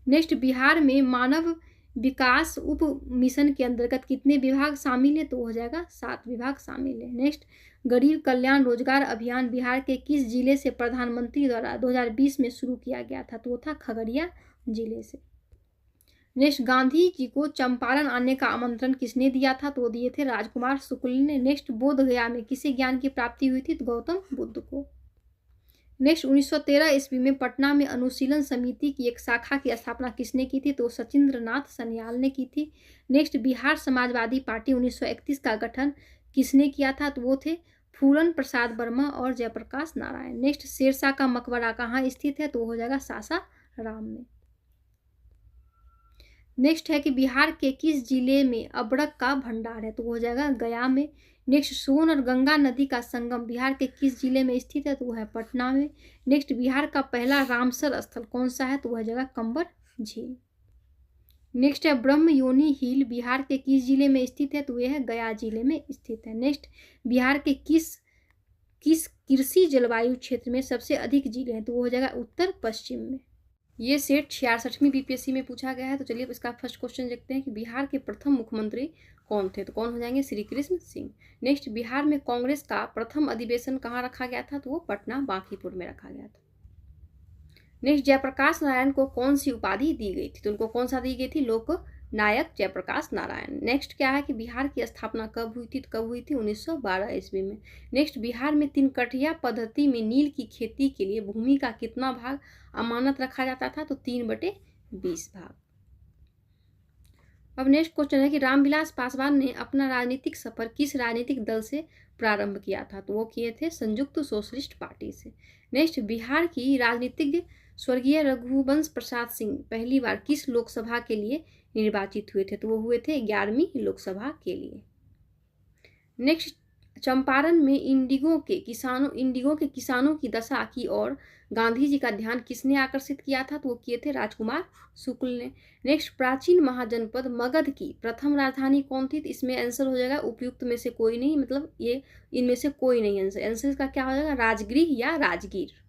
[SPEAKER 1] नेक्स्ट, बिहार में मानव विकास उप मिशन के अंतर्गत कितने विभाग शामिल है? तो हो जाएगा 7 विभाग शामिल है। नेक्स्ट, गरीब कल्याण रोजगार अभियान बिहार के किस जिले से प्रधानमंत्री द्वारा 2020 में शुरू किया गया था? तो वो था खगड़िया जिले से। नेक्स्ट, गांधी जी को चंपारण आने का आमंत्रण किसने दिया था? तो दिए थे राजकुमार शुक्ल ने। नेक्स्ट, बोध गया में किसे ज्ञान की प्राप्ति हुई थी? तो गौतम बुद्ध को। नेक्स्ट, 1913 ईस्वी में पटना में अनुशीलन समिति की एक शाखा की स्थापना किसने की थी? तो सचिंद्र नाथ सन्याल ने की थी। नेक्स्ट, बिहार समाजवादी पार्टी 1931 का गठन किसने किया था? तो वो थे फूलन प्रसाद वर्मा और जयप्रकाश नारायण। नेक्स्ट, शेरशाह का मकबरा कहाँ स्थित है? तो हो जाएगा सासाराम में। नेक्स्ट है कि बिहार के किस जिले में अबड़क का भंडार है? तो हो जाएगा गया में। नेक्स्ट, सोन और गंगा नदी का संगम बिहार के किस जिले में स्थित है? तो वो है पटना में। नेक्स्ट, बिहार का पहला रामसर स्थल कौन सा है? तो वह जगह कंबर झील। नेक्स्ट है ब्रह्मयोनी हिल बिहार के किस जिले में स्थित है, तो यह है गया जिले में स्थित है। नेक्स्ट, बिहार के किस कृषि जलवायु क्षेत्र में सबसे अधिक जिले हैं, तो वो हो जाएगा उत्तर पश्चिम में। ये सेट 66वीं बीपीएससी में पूछा गया है। तो चलिए इसका फर्स्ट क्वेश्चन देखते हैं कि बिहार के प्रथम मुख्यमंत्री कौन थे, तो कौन हो जाएंगे, श्री कृष्ण सिंह। नेक्स्ट, बिहार में कांग्रेस का प्रथम अधिवेशन कहाँ रखा गया था, तो वो पटना बांकीपुर में रखा गया था। नेक्स्ट, जयप्रकाश नारायण को कौन सी उपाधि दी गई थी, तो उनको कौन सा दी गई थी, लोक नायक जयप्रकाश नारायण। नेक्स्ट क्या है कि बिहार की स्थापना कब हुई थी, तो कब हुई थी, 1912 ईस्वी में। नेक्स्ट, बिहार में 3 कठिया पद्धति में नील की खेती के लिए भूमि का कितना भाग अमानत रखा जाता था, तो 3/20 भाग। अब नेक्स्ट क्वेश्चन है कि रामविलास पासवान ने अपना राजनीतिक सफर किस राजनीतिक दल से प्रारंभ किया था, तो वो किए थे संयुक्त सोशलिस्ट पार्टी से। नेक्स्ट, बिहार की राजनीतिज्ञ स्वर्गीय रघुवंश प्रसाद सिंह पहली बार किस लोकसभा के लिए निर्वाचित हुए थे, तो वो हुए थे 11वीं लोकसभा के लिए। नेक्स्ट, चंपारण में इंडिगो के किसानों की दशा की ओर गांधी जी का ध्यान किसने आकर्षित किया था, तो वो किए थे राजकुमार शुक्ल ने। नेक्स्ट, प्राचीन महाजनपद मगध की प्रथम राजधानी कौन थी, तो इसमें आंसर हो जाएगा उपयुक्त में से कोई नहीं, मतलब ये इनमें से कोई नहीं आंसर का क्या हो जाएगा, राजगृह या राजगीर।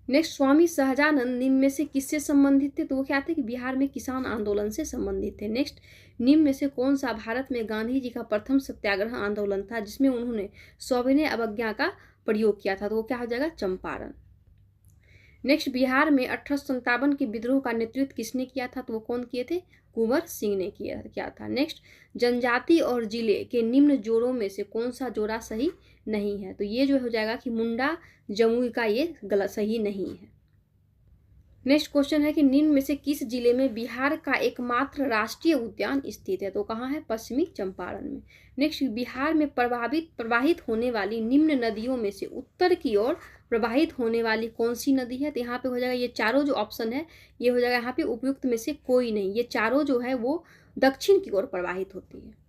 [SPEAKER 1] नेक्स्ट, स्वामी सहजानंद निम्न में से किससे संबंधित थे, तो वो क्या थे कि बिहार में किसान आंदोलन से संबंधित थे। नेक्स्ट, निम्न में से कौन सा भारत में गांधी जी का प्रथम सत्याग्रह आंदोलन था जिसमें उन्होंने सविनय अवज्ञा का प्रयोग किया था, तो वो क्या हो जाएगा, चंपारण। नेक्स्ट, बिहार में 1857 के विद्रोह का नेतृत्व किसने किया था, तो वो कौन किए थे, कुंवर सिंह ने किया था। नेक्स्ट, जनजाति और जिले के निम्न जोड़ों में से कौन सा जोड़ा सही नहीं है, तो ये जो हो जाएगा कि मुंडा जमुई का ये गलत सही नहीं है। नेक्स्ट क्वेश्चन है कि निम्न में से किस जिले में बिहार का एकमात्र राष्ट्रीय उद्यान स्थित है, तो कहाँ है, पश्चिमी चंपारण में। नेक्स्ट, बिहार में प्रवाहित होने वाली निम्न नदियों में से उत्तर की ओर प्रवाहित होने वाली कौन सी नदी है, तो यहाँ पे हो जाएगा ये चारों जो ऑप्शन है ये हो जाएगा यहाँ पे उपयुक्त में से कोई नहीं, ये चारों जो है वो दक्षिण की ओर प्रवाहित होती है।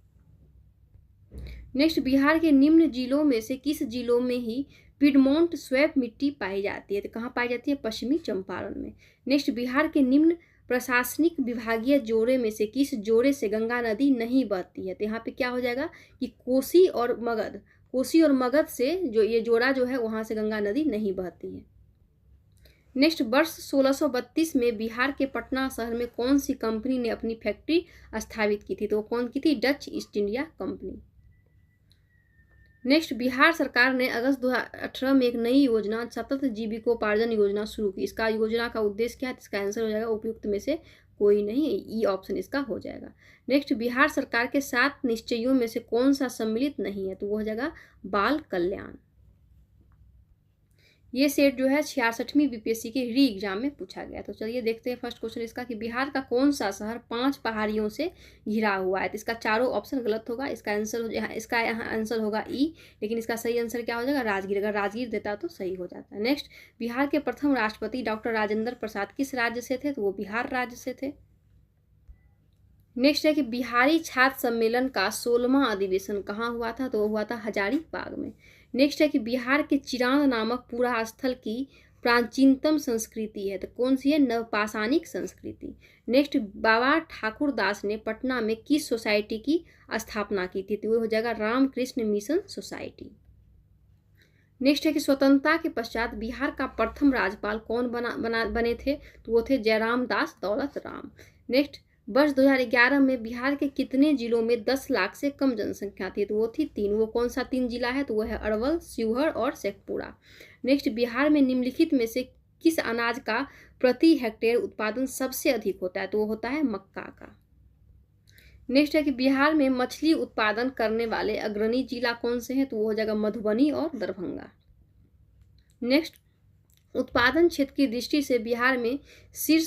[SPEAKER 1] नेक्स्ट, बिहार के निम्न जिलों में से किस जिलों में ही पिडमोंट स्वैप मिट्टी पाई जाती है, तो कहाँ पाई जाती है, पश्चिमी चंपारण में। नेक्स्ट, बिहार के निम्न प्रशासनिक विभागीय जोड़े में से किस जोड़े से गंगा नदी नहीं बहती है, तो यहाँ पे क्या हो जाएगा कि कोसी और मगध से जो ये जोड़ा जो है वहां से गंगा नदी नहीं बहती है। नेक्स्ट, वर्ष 1632 में बिहार के पटना शहर में कौन सी कंपनी ने अपनी फैक्ट्री स्थापित की थी, तो कौन की थी, Dutch east India company. Next, Bihar सरकार ने अगस्त 2018 में एक नई योजना सतत जीविकोपार्जन योजना शुरू की, इसका योजना का उद्देश्य क्या है, इसका आंसर हो जाएगा उपयुक्त में से कोई नहीं, ई ऑप्शन इसका हो जाएगा। नेक्स्ट, बिहार सरकार के 7 निश्चयों में से कौन सा सम्मिलित नहीं है, तो वो हो जाएगा बाल कल्याण। ये सेट जो है 66वीं बीपीएससी के री एग्जाम में पूछा गया। तो चलिए देखते हैं फर्स्ट क्वेश्चन इसका कि बिहार का कौन सा शहर 5 पहाड़ियों से घिरा हुआ है, तो इसका चारों ऑप्शन गलत होगा, इसका यहाँ आंसर होगा ई, लेकिन इसका सही आंसर क्या हो जाएगा, राजगीर। अगर राजगीर देता तो सही हो जाता है। नेक्स्ट, बिहार के प्रथम राष्ट्रपति डॉक्टर राजेंद्र प्रसाद किस राज्य से थे, तो वो बिहार राज्य से थे। नेक्स्ट है कि बिहारी छात्र सम्मेलन का 16वां अधिवेशन कहाँ हुआ था, तो वो हुआ था हजारीबाग में। नेक्स्ट है कि बिहार के चिरांद नामक पुरा स्थल की प्राचीनतम संस्कृति है, तो कौन सी है, नवपाषाणिक संस्कृति। नेक्स्ट, बाबा ठाकुर दास ने पटना में किस सोसाइटी की स्थापना की थी, तो वो हो जाएगा रामकृष्ण मिशन सोसाइटी। नेक्स्ट है कि स्वतंत्रता के पश्चात बिहार का प्रथम राज्यपाल कौन बने थे, तो वो थे जयराम दास दौलत राम। नेक्स्ट, वर्ष 2011 में बिहार के कितने जिलों में 10 लाख से कम जनसंख्या थी, तो वो थी 3। वो कौन सा 3 जिला है, तो वो है अरवल, शिवहर और शेखपुरा। नेक्स्ट, बिहार में निम्नलिखित में से किस अनाज का प्रति हेक्टेयर उत्पादन सबसे अधिक होता है, तो वो होता है मक्का का। नेक्स्ट है कि बिहार में मछली उत्पादन करने वाले अग्रणी जिला कौन से हैं, तो वो हो जाएगा मधुबनी और दरभंगा। नेक्स्ट, उत्पादन क्षेत्र की दृष्टि से बिहार में शीर्ष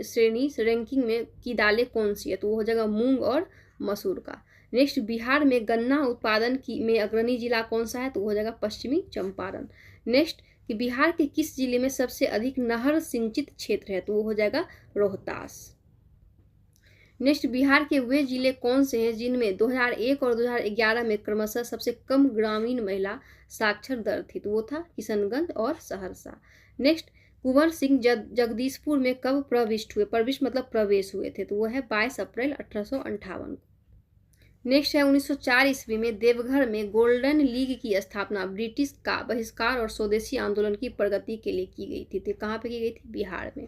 [SPEAKER 1] श्रेणी रैंकिंग में की दालें कौन सी है, तो वो हो जाएगा मूंग और मसूर का। नेक्स्ट, बिहार में गन्ना उत्पादन में अग्रणी जिला कौन सा है, तो वो हो जाएगा पश्चिमी चंपारण। नेक्स्ट, कि बिहार के किस जिले में सबसे अधिक नहर सिंचित क्षेत्र है, तो वो हो जाएगा रोहतास। नेक्स्ट, बिहार के वे जिले कौन से हैं जिनमें 2001 और 2011 में क्रमशः सबसे कम ग्रामीण महिला साक्षर दर थी, तो वो था किशनगंज और सहरसा। नेक्स्ट, कुंवर सिंह जगदीशपुर में कब प्रविष्ट हुए? प्रविष्ट मतलब प्रवेश हुए थे, तो वो है 22 अप्रैल 1858 को। नेक्स्ट है 1904 ईस्वी में देवघर में गोल्डन लीग की स्थापना ब्रिटिश का बहिष्कार और स्वदेशी आंदोलन की प्रगति के लिए की गई थी। तो कहाँ पे की गई थी? बिहार में।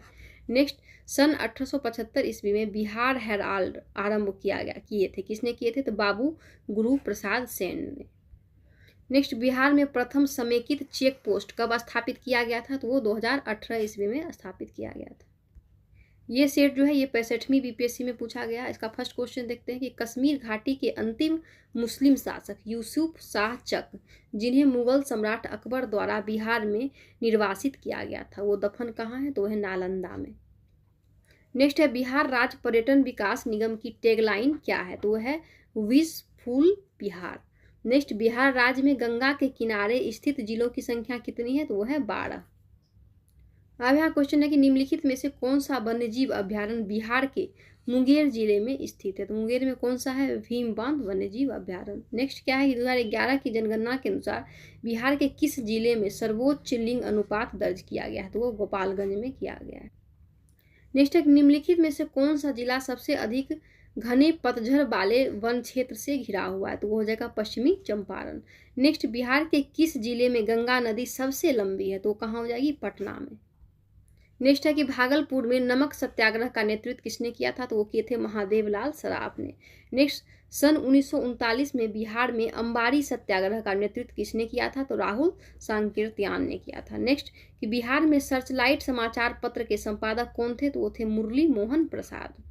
[SPEAKER 1] नेक्स्ट सन 1875 ईस्वी में बिहार हेराल्ड आरंभ किए थे। किसने किए थे? तो बाबू गुरु प्रसाद सेन ने। नेक्स्ट बिहार में प्रथम समेकित चेक पोस्ट कब स्थापित किया गया था? तो वो 2018 ईस्वी में स्थापित किया गया था। ये सेट जो है ये 65वीं बीपीएससी में पूछा गया। इसका फर्स्ट क्वेश्चन देखते हैं कि कश्मीर घाटी के अंतिम मुस्लिम शासक यूसुफ शाह चक, जिन्हें मुगल सम्राट अकबर द्वारा बिहार में निर्वासित किया गया था, वो दफन कहाँ है? तो वह है नालंदा में। नेक्स्ट है बिहार राज्य पर्यटन विकास निगम की टैगलाइन क्या है? तो वह है wish full Bihar. Next Bihar राज्य में गंगा के किनारे स्थित जिलों की संख्या कितनी है? तो वह है 12। अब यहाँ क्वेश्चन है कि निम्नलिखित में से कौन सा वन्यजीव अभ्यारण्य बिहार के मुंगेर जिले में स्थित है? तो मुंगेर में कौन सा है? भीमबांध वन्यजीव अभ्यारण्य। नेक्स्ट क्या है कि 2011 की जनगणना के अनुसार बिहार के किस जिले में सर्वोच्च लिंग अनुपात दर्ज किया गया है? तो वो गोपालगंज में किया गया है। नेक्स्ट है निम्नलिखित में से कौन सा जिला सबसे अधिक घने पतझड़ वाले वन क्षेत्र से घिरा हुआ है? तो वो हो जाएगा पश्चिमी चंपारण। नेक्स्ट बिहार के किस जिले में गंगा नदी सबसे लंबी है? तो कहाँ हो जाएगी? पटना में। नेक्स्ट है कि भागलपुर में नमक सत्याग्रह का नेतृत्व किसने किया था? तो वो किए थे महादेव लाल सराफ ने। नेक्स्ट सन 1939 में बिहार में अंबारी सत्याग्रह का नेतृत्व किसने किया था? तो राहुल सांकीर्त्यान ने किया था। नेक्स्ट कि बिहार में सर्चलाइट समाचार पत्र के संपादक कौन थे? तो वो थे मुरली मोहन प्रसाद।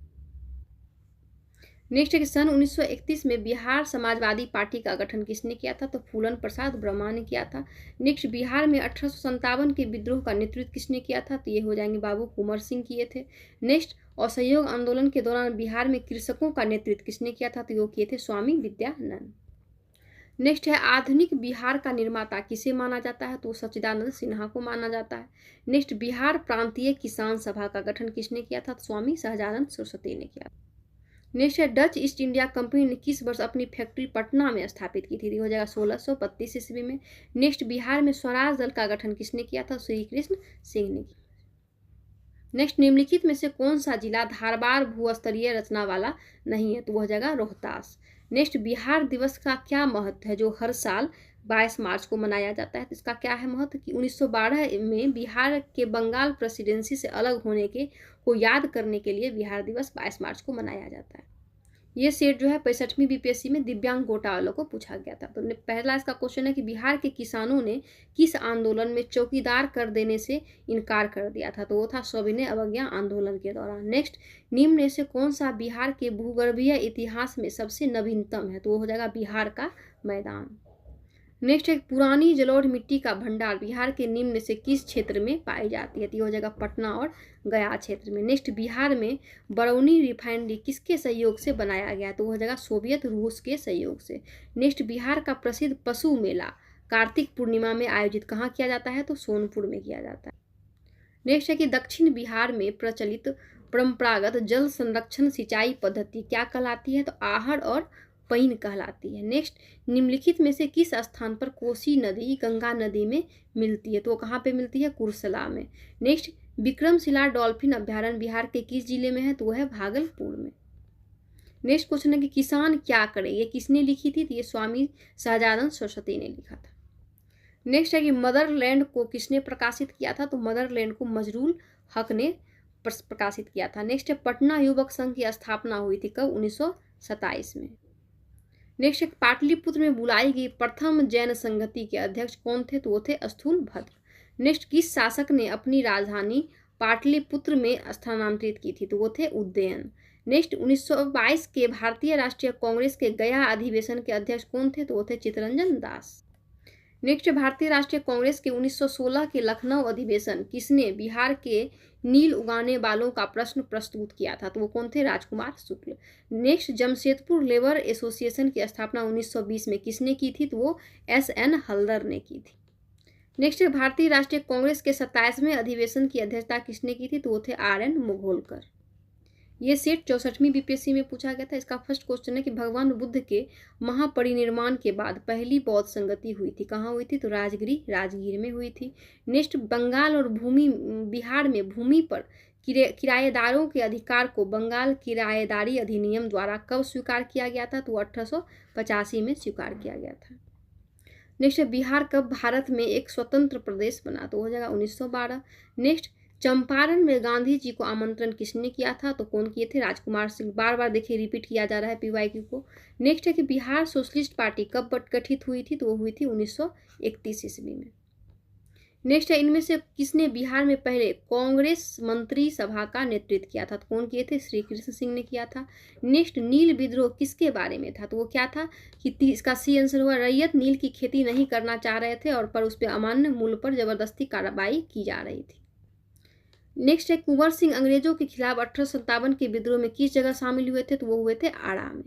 [SPEAKER 1] नेक्स्ट है कि सन 1931 में बिहार समाजवादी पार्टी का गठन किसने किया था? तो फूलन प्रसाद ब्रह्मा ने किया था। नेक्स्ट बिहार में 1857 के विद्रोह का नेतृत्व किसने किया था? तो ये हो जाएंगे बाबू कुंवर सिंह किए थे। नेक्स्ट असहयोग आंदोलन के दौरान बिहार में कृषकों का नेतृत्व किसने किया था? तो वो किए थे स्वामी विद्यानंद। नेक्स्ट है आधुनिक बिहार का निर्माता किसे माना जाता है? तो सच्चिदानंद सिन्हा को माना जाता है। नेक्स्ट बिहार प्रांतीय किसान सभा का गठन किसने किया था? तो स्वामी सहजानंद सरस्वती ने किया। नेक्स्ट है डच ईस्ट इंडिया कंपनी ने किस वर्ष अपनी फैक्ट्री पटना में स्थापित की थी? हो जाएगा 1632 ईस्वी में। नेक्स्ट बिहार में स्वराज दल का गठन किसने किया था? श्री कृष्ण सिंह ने किया। नेक्स्ट निम्नलिखित में से कौन सा जिला धारबार भूस्तरीय रचना वाला नहीं है? तो वो हो जाएगा रोहतास। नेक्स्ट बिहार दिवस का क्या महत्व है जो हर साल 22 मार्च को मनाया जाता है? तो इसका क्या है महत्व कि 1912 में बिहार के बंगाल प्रेसिडेंसी से अलग होने को याद करने के लिए बिहार दिवस 22 मार्च को मनाया जाता है। ये सेट जो है 65वीं बीपीएससी में दिव्यांग कोटा वालों को पूछा गया था। तो पहला इसका क्वेश्चन है कि बिहार के किसानों ने किस आंदोलन में चौकीदार कर देने से इनकार कर दिया था? तो वो था सविनय अवज्ञा आंदोलन के दौरान। नेक्स्ट निम्न में से कौन सा बिहार के भूगर्भीय इतिहास में सबसे नवीनतम है? तो वो हो जाएगा बिहार का मैदान। नेक्स्ट एक पुरानी जलोढ़ मिट्टी का भंडार बिहार के निम्न में से किस क्षेत्र में पाई जाती है? तो ये हो जाएगा पटना और गया क्षेत्र में। नेक्स्ट बिहार में बरौनी रिफाइनरी किसके सहयोग से बनाया गया? तो वो हो जाएगा सोवियत रूस के सहयोग से। नेक्स्ट बिहार का प्रसिद्ध पशु मेला कार्तिक पूर्णिमा में आयोजित कहाँ किया जाता है? तो सोनपुर में किया जाता है। नेक्स्ट है कि दक्षिण बिहार में प्रचलित परंपरागत जल संरक्षण सिंचाई पद्धति क्या कहलाती है? तो आहड़ और पैन कहलाती है। नेक्स्ट निम्नलिखित में से किस स्थान पर कोसी नदी गंगा नदी में मिलती है? तो कहाँ पे मिलती है? कुर्सला में। नेक्स्ट विक्रमशिला डॉल्फिन अभ्यारण्य बिहार के किस जिले में है? तो वह है भागलपुर में। नेक्स्ट क्वेश्चन है कि किसान क्या करे, ये किसने लिखी थी? तो ये स्वामी सहजानंद सरस्वती ने लिखा था। नेक्स्ट है कि मदरलैंड को किसने प्रकाशित किया था? तो मदरलैंड को मजरूल हक ने प्रकाशित किया था। नेक्स्ट है पटना युवक संघ की स्थापना हुई थी कब? 1927 में। नेक्स्ट एक पाटलिपुत्र में बुलाई गई प्रथम जैन संगति के अध्यक्ष कौन थे? तो वो थे स्थूलभद्र। नेक्स्ट किस शासक ने अपनी राजधानी पाटलिपुत्र में स्थानांतरित की थी? तो वो थे उदयन। नेक्स्ट 1922 के भारतीय राष्ट्रीय कांग्रेस के गया अधिवेशन के अध्यक्ष कौन थे? तो वो थे चित्तरंजन दास। नेक्स्ट भारतीय राष्ट्रीय कांग्रेस के 1916 के लखनऊ अधिवेशन किसने बिहार के नील उगाने वालों का प्रश्न प्रस्तुत किया था? तो वो कौन थे? राजकुमार शुक्ल। नेक्स्ट जमशेदपुर लेबर एसोसिएशन की स्थापना 1920 में किसने की थी? तो वो SN हल्दर ने की थी। नेक्स्ट भारतीय राष्ट्रीय कांग्रेस के 27वें अधिवेशन की अध्यक्षता किसने की थी? तो वो थे RN मुघोलकर। ये सेट 64वीं बीपीएससी में पूछा गया था। इसका फर्स्ट क्वेश्चन है कि भगवान बुद्ध के महापरिनिर्वाण के बाद पहली बौद्ध संगति हुई थी, कहाँ हुई थी? तो राजगीर में हुई थी। नेक्स्ट, बंगाल और बिहार में भूमि पर किराएदारों के अधिकार को बंगाल किराएदारी अधिनियम द्वारा कब स्वीकार किया गया था? तो 1885 में स्वीकार किया गया था। नेक्स्ट, बिहार कब भारत में एक स्वतंत्र प्रदेश बना? तो हो जाएगा 1912। नेक्स्ट, चंपारण में गांधी जी को आमंत्रण किसने किया था? तो कौन किए थे? राजकुमार सिंह। बार बार देखिए रिपीट किया जा रहा है पीवाईक्यू को। नेक्स्ट है कि बिहार सोशलिस्ट पार्टी कब गठित हुई थी? तो वो हुई थी 1931 ईस्वी में। नेक्स्ट है, इनमें से किसने बिहार में पहले कांग्रेस मंत्री सभा का नेतृत्व किया था? तो कौन किए थे? श्री कृष्ण सिंह ने किया था। नेक्स्ट, नील विद्रोह किसके बारे में था? तो वो क्या था कि इसका सी आंसर हुआ रैयत नील की खेती नहीं करना चाह रहे थे और पर उस पर अमान्य मूल्य पर जबरदस्ती कार्रवाई की जा रही थी। नेक्स्ट है, कुंवर सिंह अंग्रेजों के खिलाफ 1857 के विद्रोह में किस जगह शामिल हुए थे? तो वो हुए थे आरा में।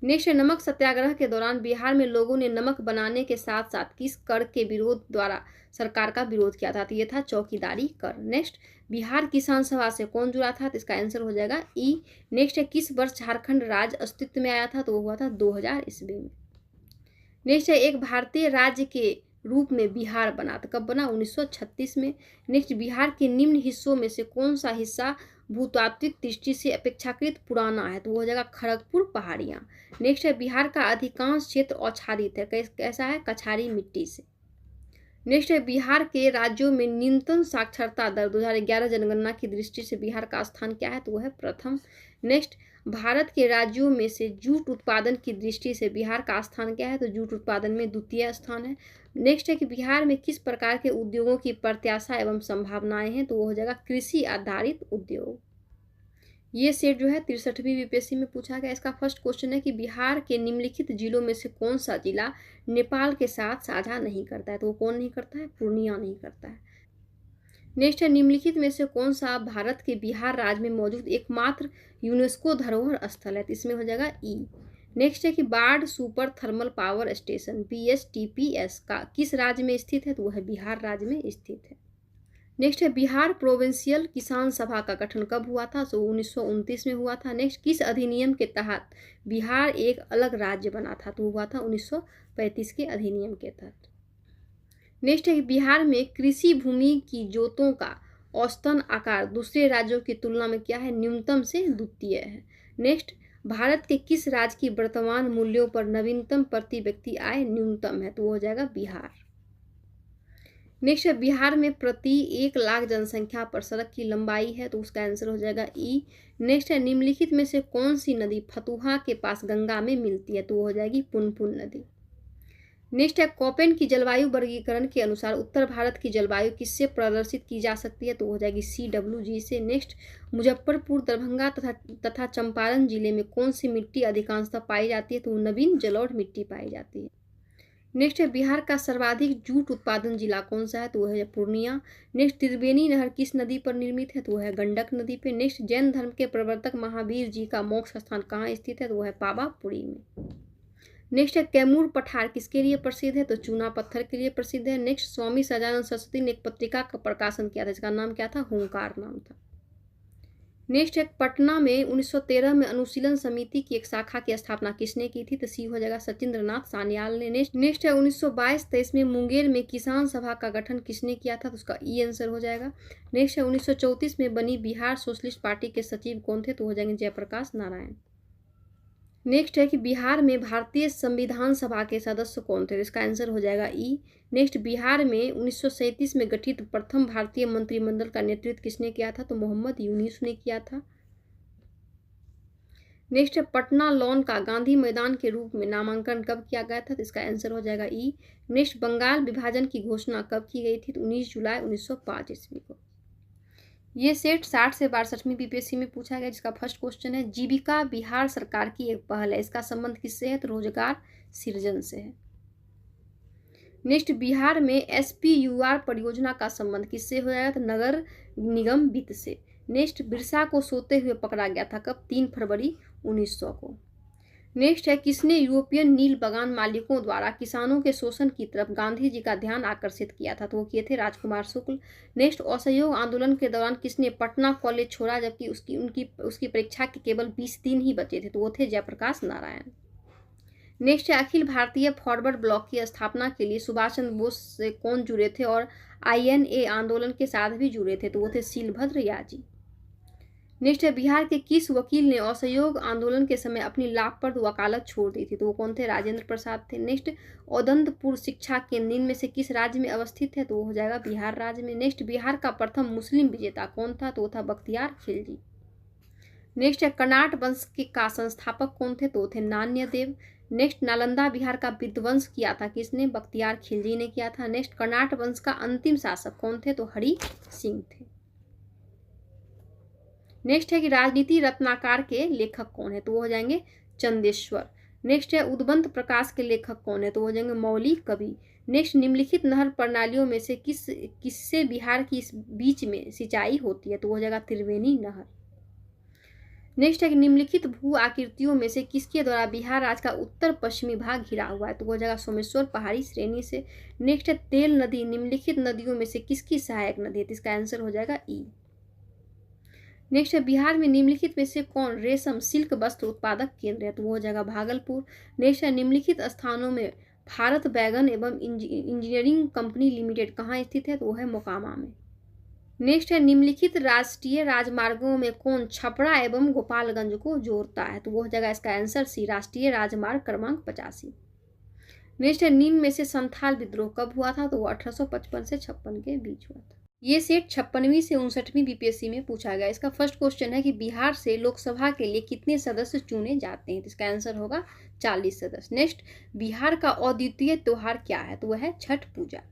[SPEAKER 1] नेक्स्ट है, नमक सत्याग्रह के दौरान बिहार में लोगों ने नमक बनाने के साथ साथ किस कर के विरोध द्वारा सरकार का विरोध किया था? तो ये था चौकीदारी कर। नेक्स्ट, बिहार किसान सभा से कौन जुड़ा था? तो इसका आंसर हो जाएगा ई। नेक्स्ट है, किस वर्ष झारखंड राज्य अस्तित्व में आया था? तो वो हुआ था 2000 ईस्वी में। नेक्स्ट है, एक भारतीय राज्य के रूप में बिहार बना, तो कब बना? 1936 में। नेक्स्ट, बिहार के निम्न हिस्सों में से कौन सा हिस्सा भूतात्विक दृष्टि से अपेक्षाकृत पुराना है? तो वो हो जाएगा खड़गपुर पहाड़ियाँ। नेक्स्ट है, बिहार का अधिकांश क्षेत्र आच्छादित है, कैसा है? कछारी मिट्टी से। नेक्स्ट है, बिहार के राज्यों में न्यूनतम साक्षरता दर 2011 जनगणना की दृष्टि से बिहार का स्थान क्या है? तो वह है प्रथम। नेक्स्ट, भारत के राज्यों में से जूट उत्पादन की दृष्टि से बिहार का स्थान क्या है? तो जूट उत्पादन में द्वितीय स्थान है। नेक्स्ट है कि बिहार में किस प्रकार के उद्योगों की प्रत्याशा एवं संभावनाएं हैं? तो वो हो जाएगा कृषि आधारित उद्योग। ये सेट जो है 63वीं बीपीएससी में पूछा गया। इसका फर्स्ट क्वेश्चन है कि बिहार के निम्नलिखित जिलों में से कौन सा जिला नेपाल के साथ साझा नहीं करता है? तो वो कौन नहीं करता है? पूर्णिया नहीं करता है। नेक्स्ट है, निम्नलिखित में से कौन सा भारत के बिहार राज्य में मौजूद एकमात्र यूनेस्को धरोहर स्थल है? तो इसमें हो जाएगा ई। नेक्स्ट है कि बाढ़ super thermal power station BSTPS का किस राज्य में स्थित है? तो वह बिहार राज्य में स्थित है। नेक्स्ट है, बिहार प्रोविंशियल किसान सभा का गठन कब हुआ था? तो 1929 में हुआ था। नेक्स्ट, किस अधिनियम के तहत बिहार एक अलग राज्य बना था? तो हुआ था 1935 के अधिनियम के तहत। नेक्स्ट है, बिहार में कृषि भूमि की जोतों का औसतन आकार दूसरे राज्यों की तुलना में क्या है? न्यूनतम से द्वितीय है। नेक्स्ट, भारत के किस राज्य की वर्तमान मूल्यों पर नवीनतम प्रति व्यक्ति आय न्यूनतम है? तो वो हो जाएगा बिहार। नेक्स्ट है, बिहार में प्रति 1 लाख जनसंख्या पर सड़क की लंबाई है? तो उसका आंसर हो जाएगा ई। नेक्स्ट है, निम्नलिखित में से कौन सी नदी फतुहा के पास गंगा में मिलती है? तो वो हो जाएगी पुनपुन नदी। नेक्स्ट है, कोपेन की जलवायु वर्गीकरण के अनुसार उत्तर भारत की जलवायु किससे प्रदर्शित की जा सकती है? तो हो जाएगी CWG से। नेक्स्ट, मुजफ्फरपुर, दरभंगा तथा चंपारण जिले में कौन सी मिट्टी अधिकांशतः पाई जाती है? तो नवीन जलोढ़ मिट्टी पाई जाती है। नेक्स्ट है, बिहार का सर्वाधिक जूट उत्पादन जिला कौन सा है? तो वह है पूर्णिया। नेक्स्ट, त्रिवेणी नहर किस नदी पर निर्मित है? तो वह है गंडक नदी पे। नेक्स्ट, जैन धर्म के प्रवर्तक महावीर जी का मोक्ष स्थान कहाँ स्थित है? तो वह है पावापुरी में। नेक्स्ट है, कैमूर पठार किसके लिए प्रसिद्ध है? तो चूना पत्थर के लिए प्रसिद्ध है। नेक्स्ट, स्वामी सदानंद सरस्वती ने एक पत्रिका का प्रकाशन किया था, इसका नाम क्या था? हुंकार नाम था। नेक्स्ट है, पटना में 1913 में अनुशीलन समिति की एक शाखा की स्थापना किसने की थी? तो सी हो जाएगा सचिंद्रनाथ सान्याल ने। नेक्स्ट है, 1922-23 में मुंगेर में किसान सभा का गठन किसने किया था? तो उसका ई आंसर हो जाएगा। नेक्स्ट है, 1934 में बनी बिहार सोशलिस्ट पार्टी के सचिव कौन थे? तो हो जाएंगे जयप्रकाश नारायण। नेक्स्ट है कि बिहार में भारतीय संविधान सभा के सदस्य कौन थे? इसका आंसर हो जाएगा ई। नेक्स्ट, बिहार में 1937 में गठित प्रथम भारतीय मंत्रिमंडल का नेतृत्व किसने किया था? तो मोहम्मद यूनुस ने किया था। नेक्स्ट है, पटना लॉन का गांधी मैदान के रूप में नामांकन कब किया गया था? तो इसका आंसर हो जाएगा ई। नेक्स्ट, बंगाल विभाजन की घोषणा कब की गई थी? तो 19 जुलाई 1905 ईस्वी को। ये सेट 60 से 62वीं बीपीएससी में पूछा गया, जिसका फर्स्ट क्वेश्चन है जीविका बिहार सरकार की एक पहल है, इसका संबंध किससे है? तो रोजगार सृजन से है। नेक्स्ट, बिहार में SPUR परियोजना का संबंध किससे हो जाएगा? तो नगर निगम वित्त से। नेक्स्ट, बिरसा को सोते हुए पकड़ा गया था कब? 3 फरवरी 1900 को। नेक्स्ट है, किसने यूरोपियन नील बगान मालिकों द्वारा किसानों के शोषण की तरफ गांधी जी का ध्यान आकर्षित किया था? तो वो किए थे राजकुमार शुक्ल। नेक्स्ट, असहयोग आंदोलन के दौरान किसने पटना कॉलेज छोड़ा जबकि उसकी परीक्षा के केवल 20 दिन ही बचे थे? तो वो थे जयप्रकाश नारायण। नेक्स्ट है, अखिल भारतीय फॉरवर्ड ब्लॉक की स्थापना के लिए सुभाष चंद्र बोस से कौन जुड़े थे और INA आंदोलन के साथ भी जुड़े थे? तो वो थे शीलभद्र याजी। नेक्स्ट है, बिहार के किस वकील ने असहयोग आंदोलन के समय अपनी लाभप्रद वकालत छोड़ दी थी? तो वो कौन थे? राजेंद्र प्रसाद थे। नेक्स्ट, औदंतपुर शिक्षा केंद्र निम्न में से किस राज्य में अवस्थित है? तो वो हो जाएगा बिहार राज्य में। नेक्स्ट, बिहार का प्रथम मुस्लिम विजेता कौन था? तो वो था बख्तियार खिलजी। नेक्स्ट है, कर्नाट वंश का संस्थापक कौन थे? तो वो थे नान्यदेव। नेक्स्ट, नालंदा बिहार का विध्वंस किया था किसने? बख्तियार खिलजी ने किया था। नेक्स्ट, कर्नाट वंश का अंतिम शासक कौन थे? तो हरि सिंह थे। नेक्स्ट है कि राजनीति रत्नाकर के लेखक कौन है? तो वो हो जाएंगे चंदेश्वर। नेक्स्ट है, उद्बंत प्रकाश के लेखक कौन है? तो हो जाएंगे मौली कवि। नेक्स्ट, निम्नलिखित नहर प्रणालियों में से किससे बिहार की बीच में सिंचाई होती है? तो हो जाएगा त्रिवेणी नहर। नेक्स्ट है कि निम्नलिखित भू आकृतियों में से किसके द्वारा बिहार राज्य का उत्तर पश्चिमी भाग घिरा हुआ है? तो हो जाएगा सोमेश्वर पहाड़ी श्रेणी से। नेक्स्ट है, तेल नदी निम्नलिखित नदियों में से किसकी सहायक नदी है? तो इसका आंसर हो जाएगा ई। नेक्स्ट है, बिहार में निम्नलिखित में से कौन रेशम सिल्क वस्त्र उत्पादक केंद्र है? तो वो हो जाएगा भागलपुर। नेक्स्ट है, निम्नलिखित स्थानों में भारत बैगन एवं इंजीनियरिंग कंपनी लिमिटेड कहाँ स्थित है? तो वो है मोकामा में। नेक्स्ट है, निम्नलिखित राष्ट्रीय राजमार्गों में कौन छपरा एवं गोपालगंज को जोड़ता है? तो वो हो जाएगा इसका आंसर सी, राष्ट्रीय राजमार्ग क्रमांक 85। नेक्स्ट है, निम्न में से संथाल विद्रोह कब हुआ था? तो वो 1855 से 56 के बीच हुआ था। ये सेट 56वीं से 59वीं BPSC में पूछा गया। इसका फर्स्ट क्वेश्चन है कि बिहार से लोकसभा के लिए कितने सदस्य चुने जाते हैं? तो इसका आंसर होगा 40 सदस्य। नेक्स्ट, बिहार का अद्वितीय त्योहार क्या है? तो वह है छठ पूजा।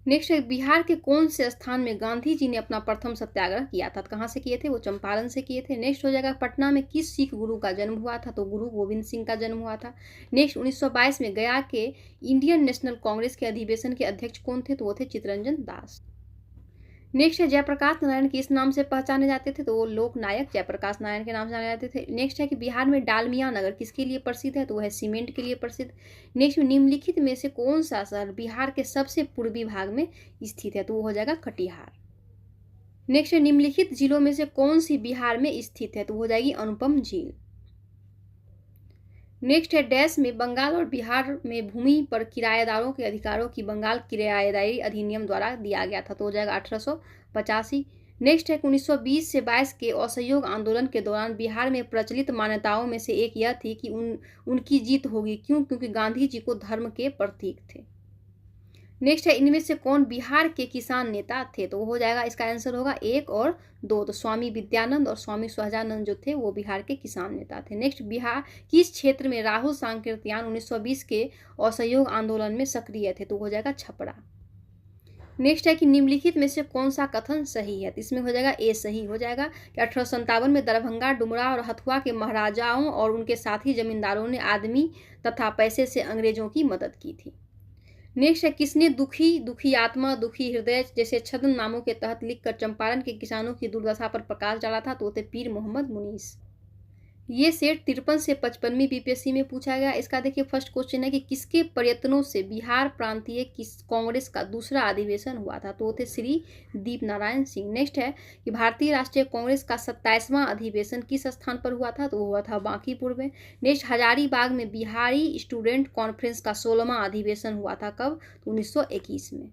[SPEAKER 1] नेक्स्ट है, बिहार के कौन से स्थान में गांधी जी ने अपना प्रथम सत्याग्रह किया था? कहाँ से किए थे? वो चंपारण से किए थे। नेक्स्ट हो जाएगा, पटना में किस सिख गुरु का जन्म हुआ था? तो गुरु गोविंद सिंह का जन्म हुआ था। नेक्स्ट, 1922 में गया के इंडियन नेशनल कांग्रेस के अधिवेशन के अध्यक्ष कौन थे? तो वो थे चित्तरंजन दास। नेक्स्ट है, जयप्रकाश नारायण किस नाम से पहचाने जाते थे? तो वो लोक नायक जयप्रकाश नारायण के नाम से जाने जाते थे। नेक्स्ट है कि बिहार में डालमिया नगर किसके लिए प्रसिद्ध है? तो वह है सीमेंट के लिए प्रसिद्ध। नेक्स्ट, निम्नलिखित में से कौन सा शहर बिहार के सबसे पूर्वी भाग में स्थित है? तो वो हो जाएगा कटिहार। नेक्स्ट है, निम्नलिखित जिलों में से कौन सी बिहार में स्थित है? तो हो जाएगी अनुपम झील। नेक्स्ट है, डैश में बंगाल और बिहार में भूमि पर किराएदारों के अधिकारों की बंगाल किराएदारी अधिनियम द्वारा दिया गया था? तो हो जाएगा 1885। नेक्स्ट है, 1920 से 22 के असहयोग आंदोलन के दौरान बिहार में प्रचलित मान्यताओं में से एक यह थी कि उनकी जीत होगी। क्यों? क्योंकि गांधी जी को धर्म के प्रतीक थे। नेक्स्ट है, इनमें से कौन बिहार के किसान नेता थे? तो हो जाएगा इसका आंसर होगा 1 और 2। तो स्वामी विद्यानंद और स्वामी सहजानंद जो थे वो बिहार के किसान नेता थे। नेक्स्ट, बिहार किस क्षेत्र में राहुल सांकृत्यायन 1920 के असहयोग आंदोलन में सक्रिय थे? तो हो जाएगा छपरा। नेक्स्ट है कि निम्नलिखित में से कौन सा कथन सही है? तो इसमें हो जाएगा ए सही हो जाएगा कि 1857 में दरभंगा, डुमरा और हथुआ के महाराजाओं और उनके साथी जमींदारों ने आदमी तथा पैसे से अंग्रेजों की मदद की थी। नेक्स्ट है, किसने दुखी आत्मा, दुखी हृदय जैसे छद्म नामों के तहत लिखकर चंपारण के किसानों की दुर्दशा पर प्रकाश डाला था? तो थे पीर मोहम्मद मुनीस। ये सेट 53 से 55वीं BPSC में पूछा गया। इसका देखिए फर्स्ट क्वेश्चन है कि किसके प्रयत्नों से बिहार प्रांतीय कांग्रेस का दूसरा अधिवेशन हुआ था? तो थे श्री दीप नारायण सिंह। नेक्स्ट है कि भारतीय राष्ट्रीय कांग्रेस का 27वां अधिवेशन किस स्थान पर हुआ था? तो हुआ था बांकीपुर में। नेक्स्ट, हजारीबाग में बिहारी स्टूडेंट कॉन्फ्रेंस का 16वां अधिवेशन हुआ था कब? तो 1921 में।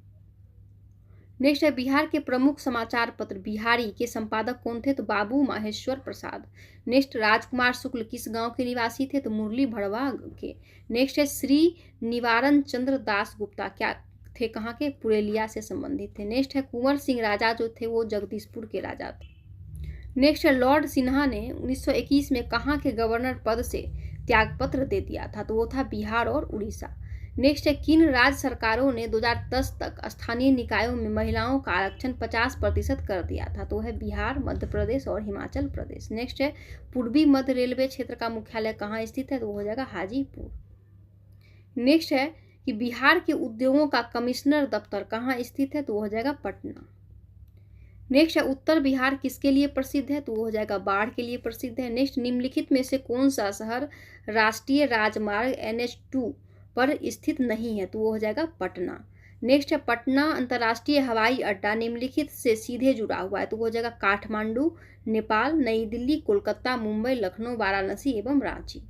[SPEAKER 1] नेक्स्ट है, बिहार के प्रमुख समाचार पत्र बिहारी के संपादक कौन थे? तो बाबू माहेश्वर प्रसाद। नेक्स्ट, राजकुमार शुक्ल किस गांव के निवासी थे? तो मुरली भड़वा के। नेक्स्ट है, श्री निवारण चंद्र दास गुप्ता क्या थे? कहाँ के? पुरेलिया से संबंधित थे। नेक्स्ट है, कुंवर सिंह राजा जो थे वो जगदीशपुर के राजा थे। नेक्स्ट है, लॉर्ड सिन्हा ने 1921 में कहाँ के गवर्नर पद से त्यागपत्र दे दिया था? तो वो था बिहार और उड़ीसा। नेक्स्ट है, किन राज्य सरकारों ने 2010 तक स्थानीय निकायों में महिलाओं का आरक्षण 50% कर दिया था? तो है बिहार, मध्य प्रदेश और हिमाचल प्रदेश। नेक्स्ट है, पूर्वी मध्य रेलवे क्षेत्र का मुख्यालय कहाँ स्थित है? तो हो जाएगा हाजीपुर। नेक्स्ट है कि बिहार के उद्योगों का कमिश्नर दफ्तर कहाँ स्थित है? तो हो जाएगा पटना। नेक्स्ट है उत्तर बिहार किसके लिए प्रसिद्ध है, तो वो हो जाएगा बाढ़ के लिए प्रसिद्ध है। नेक्स्ट निम्नलिखित में से कौन सा शहर राष्ट्रीय राजमार्ग NH2 पर स्थित नहीं है, तो वो हो जाएगा पटना। नेक्स्ट है पटना अंतर्राष्ट्रीय हवाई अड्डा निम्नलिखित से सीधे जुड़ा हुआ है, तो वो हो जाएगा काठमांडू, नेपाल, नई दिल्ली, कोलकाता, मुंबई, लखनऊ, वाराणसी एवं रांची।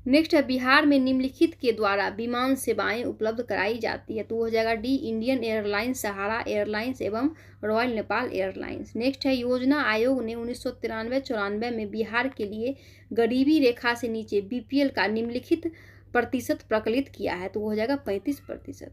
[SPEAKER 1] नेक्स्ट है बिहार में निम्नलिखित के द्वारा विमान सेवाएं उपलब्ध कराई जाती है, तो वो हो जाएगा डी इंडियन एयरलाइंस, सहारा एयरलाइंस एवं रॉयल नेपाल एयरलाइंस। नेक्स्ट है योजना आयोग ने 1993-94 में बिहार के लिए गरीबी रेखा से नीचे BPL का निम्नलिखित प्रतिशत प्रकलित किया है, तो वो हो जाएगा 35%।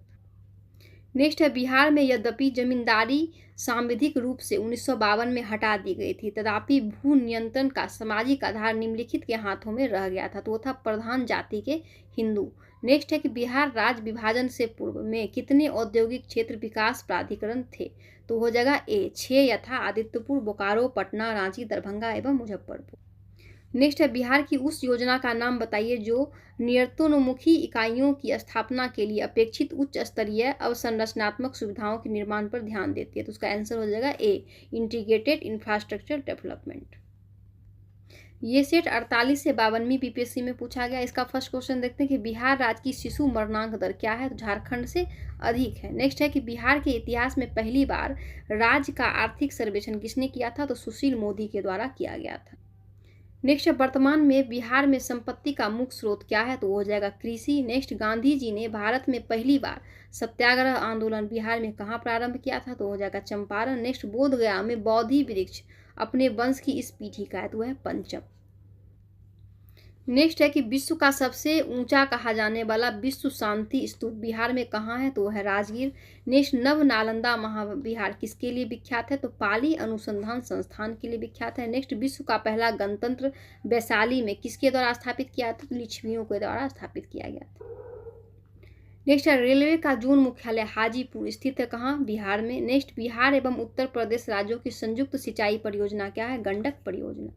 [SPEAKER 1] नेक्स्ट है बिहार में यद्यपि जमींदारी सांविधिक रूप से 1952 में हटा दी गई थी, तथापि भू नियंत्रण का सामाजिक आधार निम्नलिखित के हाथों में रह गया था, तो वो था प्रधान जाति के हिंदू। नेक्स्ट है कि बिहार राज्य विभाजन से पूर्व में कितने औद्योगिक क्षेत्र विकास प्राधिकरण थे, तो हो जाएगा A 6 यथा आदित्यपुर, बोकारो, पटना, रांची, दरभंगा एवं मुजफ्फरपुर। नेक्स्ट है बिहार की उस योजना का नाम बताइए जो नियतोन्मुखी इकाइयों की स्थापना के लिए अपेक्षित उच्च स्तरीय अवसंरचनात्मक सुविधाओं के निर्माण पर ध्यान देती है, तो उसका आंसर हो जाएगा A इंटीग्रेटेड इंफ्रास्ट्रक्चर डेवलपमेंट। ये सेट 48 से 52वीं BPSC में पूछा गया। इसका फर्स्ट क्वेश्चन देखते हैं कि बिहार राज्य की शिशु मरणांक दर क्या है, तो झारखंड से अधिक है। नेक्स्ट है कि बिहार के इतिहास में पहली बार राज्य का आर्थिक सर्वेक्षण किसने किया था, तो सुशील मोदी के द्वारा किया गया था। नेक्स्ट वर्तमान में बिहार में संपत्ति का मुख्य स्रोत क्या है, तो वो हो जाएगा कृषि। नेक्स्ट गांधी जी ने भारत में पहली बार सत्याग्रह आंदोलन बिहार में कहाँ प्रारंभ किया था, तो हो जाएगा चंपारण। नेक्स्ट बोधगया में बोधि वृक्ष अपने वंश की इस पीढ़ी का है, तो वह पंचम। नेक्स्ट है कि विश्व का सबसे ऊंचा कहा जाने वाला विश्व शांति स्तूप बिहार में कहाँ है, तो वह है राजगीर। नेक्स्ट नव नालंदा महाविहार किसके लिए विख्यात है, तो पाली अनुसंधान संस्थान के लिए विख्यात है। नेक्स्ट विश्व का पहला गणतंत्र वैशाली में किसके द्वारा स्थापित किया था, तो लिच्छवियों के द्वारा स्थापित किया गया था। नेक्स्ट है रेलवे का जोन मुख्यालय हाजीपुर स्थित है कहाँ, बिहार में। नेक्स्ट बिहार एवं उत्तर प्रदेश राज्यों की संयुक्त सिंचाई परियोजना क्या है, गंडक परियोजना।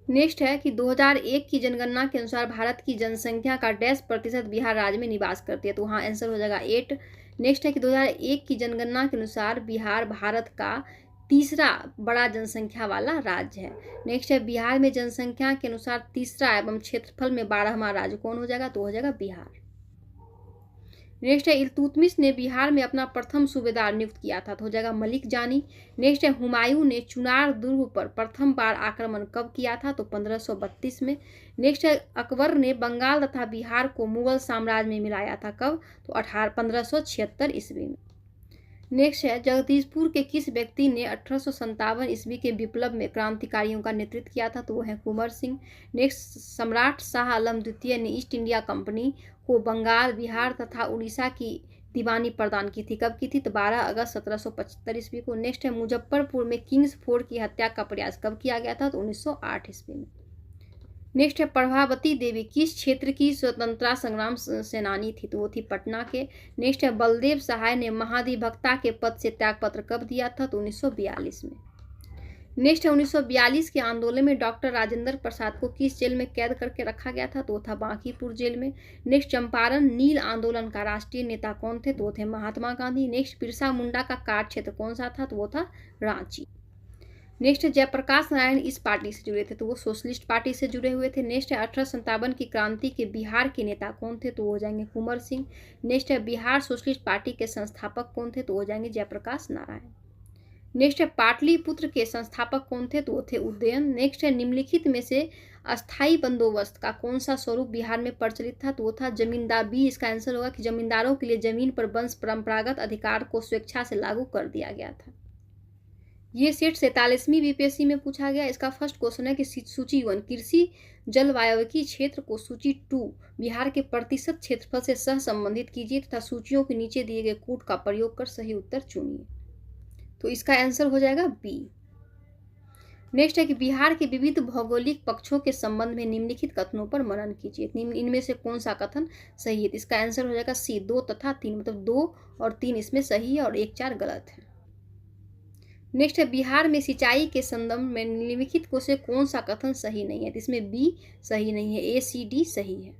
[SPEAKER 1] नेक्स्ट है कि 2001 की जनगणना के अनुसार भारत की जनसंख्या का %% बिहार राज्य में निवास करती है, तो वहाँ आंसर हो जाएगा 8। नेक्स्ट है कि 2001 की जनगणना के अनुसार बिहार भारत का तीसरा बड़ा जनसंख्या वाला राज्य है। नेक्स्ट है बिहार में जनसंख्या के अनुसार तीसरा एवं क्षेत्रफल में 12वां राज्य कौन हो जाएगा, तो हो जाएगा बिहार। नेक्स्ट है इल्तुतमिश ने बिहार में अपना प्रथम सूबेदार नियुक्त किया था, तो हो जाएगा मलिक जानी। नेक्स्ट है हुमायूं ने चुनार दुर्ग पर प्रथम बार आक्रमण कब किया था, तो 1532 में। नेक्स्ट है अकबर ने बंगाल तथा बिहार को मुगल साम्राज्य में मिलाया था कब, तो 1576 ईस्वी में। नेक्स्ट है जगदीशपुर के किस व्यक्ति ने 1857 ईस्वी के विप्लव में क्रांतिकारियों का नेतृत्व किया था, तो वो है कुंवर सिंह। नेक्स्ट सम्राट शाह आलम द्वितीय ने ईस्ट इंडिया कंपनी को बंगाल, बिहार तथा उड़ीसा की दीवानी प्रदान की थी, कब की थी, तो 12 अगस्त 1775 ईस्वी को। नेक्स्ट है मुजफ्फरपुर में किंग्स फोर्ड की हत्या का प्रयास कब किया गया था, तो 1908 ईस्वी में। नेक्स्ट है प्रभावती देवी किस क्षेत्र की स्वतंत्रता संग्राम सेनानी थी, तो वो थी पटना के। नेक्स्ट है बलदेव सहाय ने महाधिवक्ता के पद से त्यागपत्र कब दिया था, तो 1942 में। नेक्स्ट है 1942 के आंदोलन में डॉक्टर राजेंद्र प्रसाद को किस जेल में कैद करके रखा गया था, तो वो था बांकीपुर जेल में। नेक्स्ट चंपारण नील आंदोलन का राष्ट्रीय नेता कौन थे, तो वो थे महात्मा गांधी। नेक्स्ट बिरसा मुंडा का कार्य क्षेत्र कौन सा था, तो वो था रांची। नेक्स्ट जयप्रकाश नारायण इस पार्टी से जुड़े थे, तो वो सोशलिस्ट पार्टी से जुड़े हुए थे। नेक्स्ट है 1857 की क्रांति के बिहार के नेता कौन थे, तो हो जाएंगे कुंवर सिंह। नेक्स्ट है बिहार सोशलिस्ट पार्टी के संस्थापक कौन थे, तो हो जाएंगे जयप्रकाश नारायण। नेक्स्ट है पाटलिपुत्र के संस्थापक कौन थे, तो वो थे उदयन। नेक्स्ट है निम्नलिखित में से अस्थायी बंदोबस्त का कौन सा स्वरूप बिहार में प्रचलित था, तो वो था जमींदार। बी इसका आंसर होगा कि जमींदारों के लिए जमीन पर वंश परंपरागत अधिकार को स्वेच्छा से लागू कर दिया गया था। ये सेट 47वीं BPSC में पूछा गया। इसका फर्स्ट क्वेश्चन है कि सूची 1 कृषि जलवायविकी क्षेत्र को सूची 2 बिहार के प्रतिशत क्षेत्रफल से सह संबंधित कीजिए तथा सूचियों के नीचे दिए गए कूट का प्रयोग कर सही उत्तर चुनिए, तो इसका आंसर हो जाएगा बी। नेक्स्ट है कि बिहार के विविध भौगोलिक पक्षों के संबंध में निम्नलिखित कथनों पर मनन कीजिए, इनमें से कौन सा कथन सही है, इसका आंसर हो जाएगा सी 2 तथा 3, मतलब 2 और 3 इसमें सही है और 1 4 गलत है। नेक्स्ट है बिहार में सिंचाई के संदर्भ में निम्नलिखित को से कौन सा कथन सही नहीं है, तो इसमें बी सही नहीं है, A C D सही है।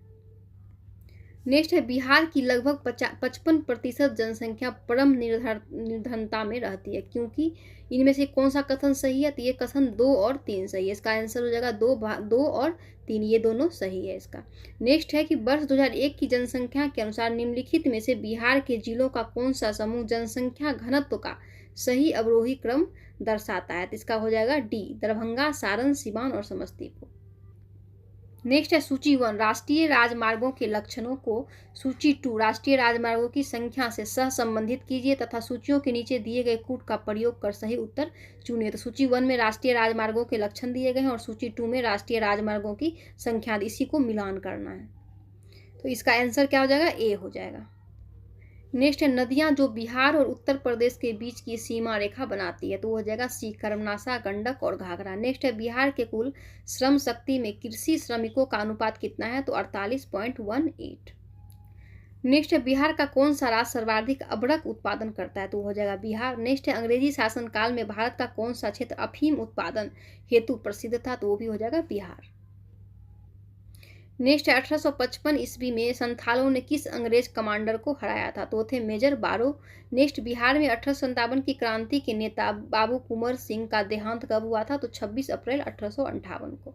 [SPEAKER 1] नेक्स्ट है बिहार की लगभग 55% जनसंख्या परम निर्धनता में रहती है, क्योंकि इनमें से कौन सा कथन सही है? तो ये कथन 2 और 3 सही है। इसका आंसर हो जाएगा 2 और 3, ये दोनों सही है इसका। नेक्स्ट है कि वर्ष 2001 की जनसंख्या के अनुसार निम्नलिखित में से बिहार के जिलों का कौन सा समूह जनसंख्या घनत्व का सही अवरोही क्रम दर्शाता है? तो इसका हो जाएगा डी, दरभंगा, सारण, सिवान और समस्तीपुर। नेक्स्ट है सूची 1 राष्ट्रीय राजमार्गों के लक्षणों को सूची 2 राष्ट्रीय राजमार्गों की संख्या से सह संबंधित कीजिए तथा सूचियों के नीचे दिए गए कूट का प्रयोग कर सही उत्तर चुनिए। तो सूची 1 में राष्ट्रीय राजमार्गों के लक्षण दिए गए हैं और सूची 2 में राष्ट्रीय राजमार्गों की संख्या, इसी को मिलान करना है। तो इसका आंसर क्या हो जाएगा? ए हो जाएगा। नेक्स्ट है नदियां जो बिहार और उत्तर प्रदेश के बीच की सीमा रेखा बनाती है, तो वो हो जाएगा सी, कर्मनाशा, गंडक और घाघरा। नेक्स्ट है बिहार के कुल श्रम शक्ति में कृषि श्रमिकों का अनुपात कितना है? तो 48.18। नेक्स्ट है बिहार का कौन सा राज्य सर्वाधिक अबड़क उत्पादन करता है? तो हो जाएगा बिहार। नेक्स्ट है अंग्रेजी शासनकाल में भारत का कौन सा क्षेत्र अफीम उत्पादन हेतु प्रसिद्ध था? तो वो भी हो जाएगा बिहार। नेक्स्ट है 1855 ईस्वी में संथालों ने किस अंग्रेज कमांडर को हराया था? तो थे मेजर बारो। नेक्स्ट बिहार में 1857 की क्रांति के नेता बाबू कुंवर सिंह का देहांत कब हुआ था? तो 26 अप्रैल 1858 को।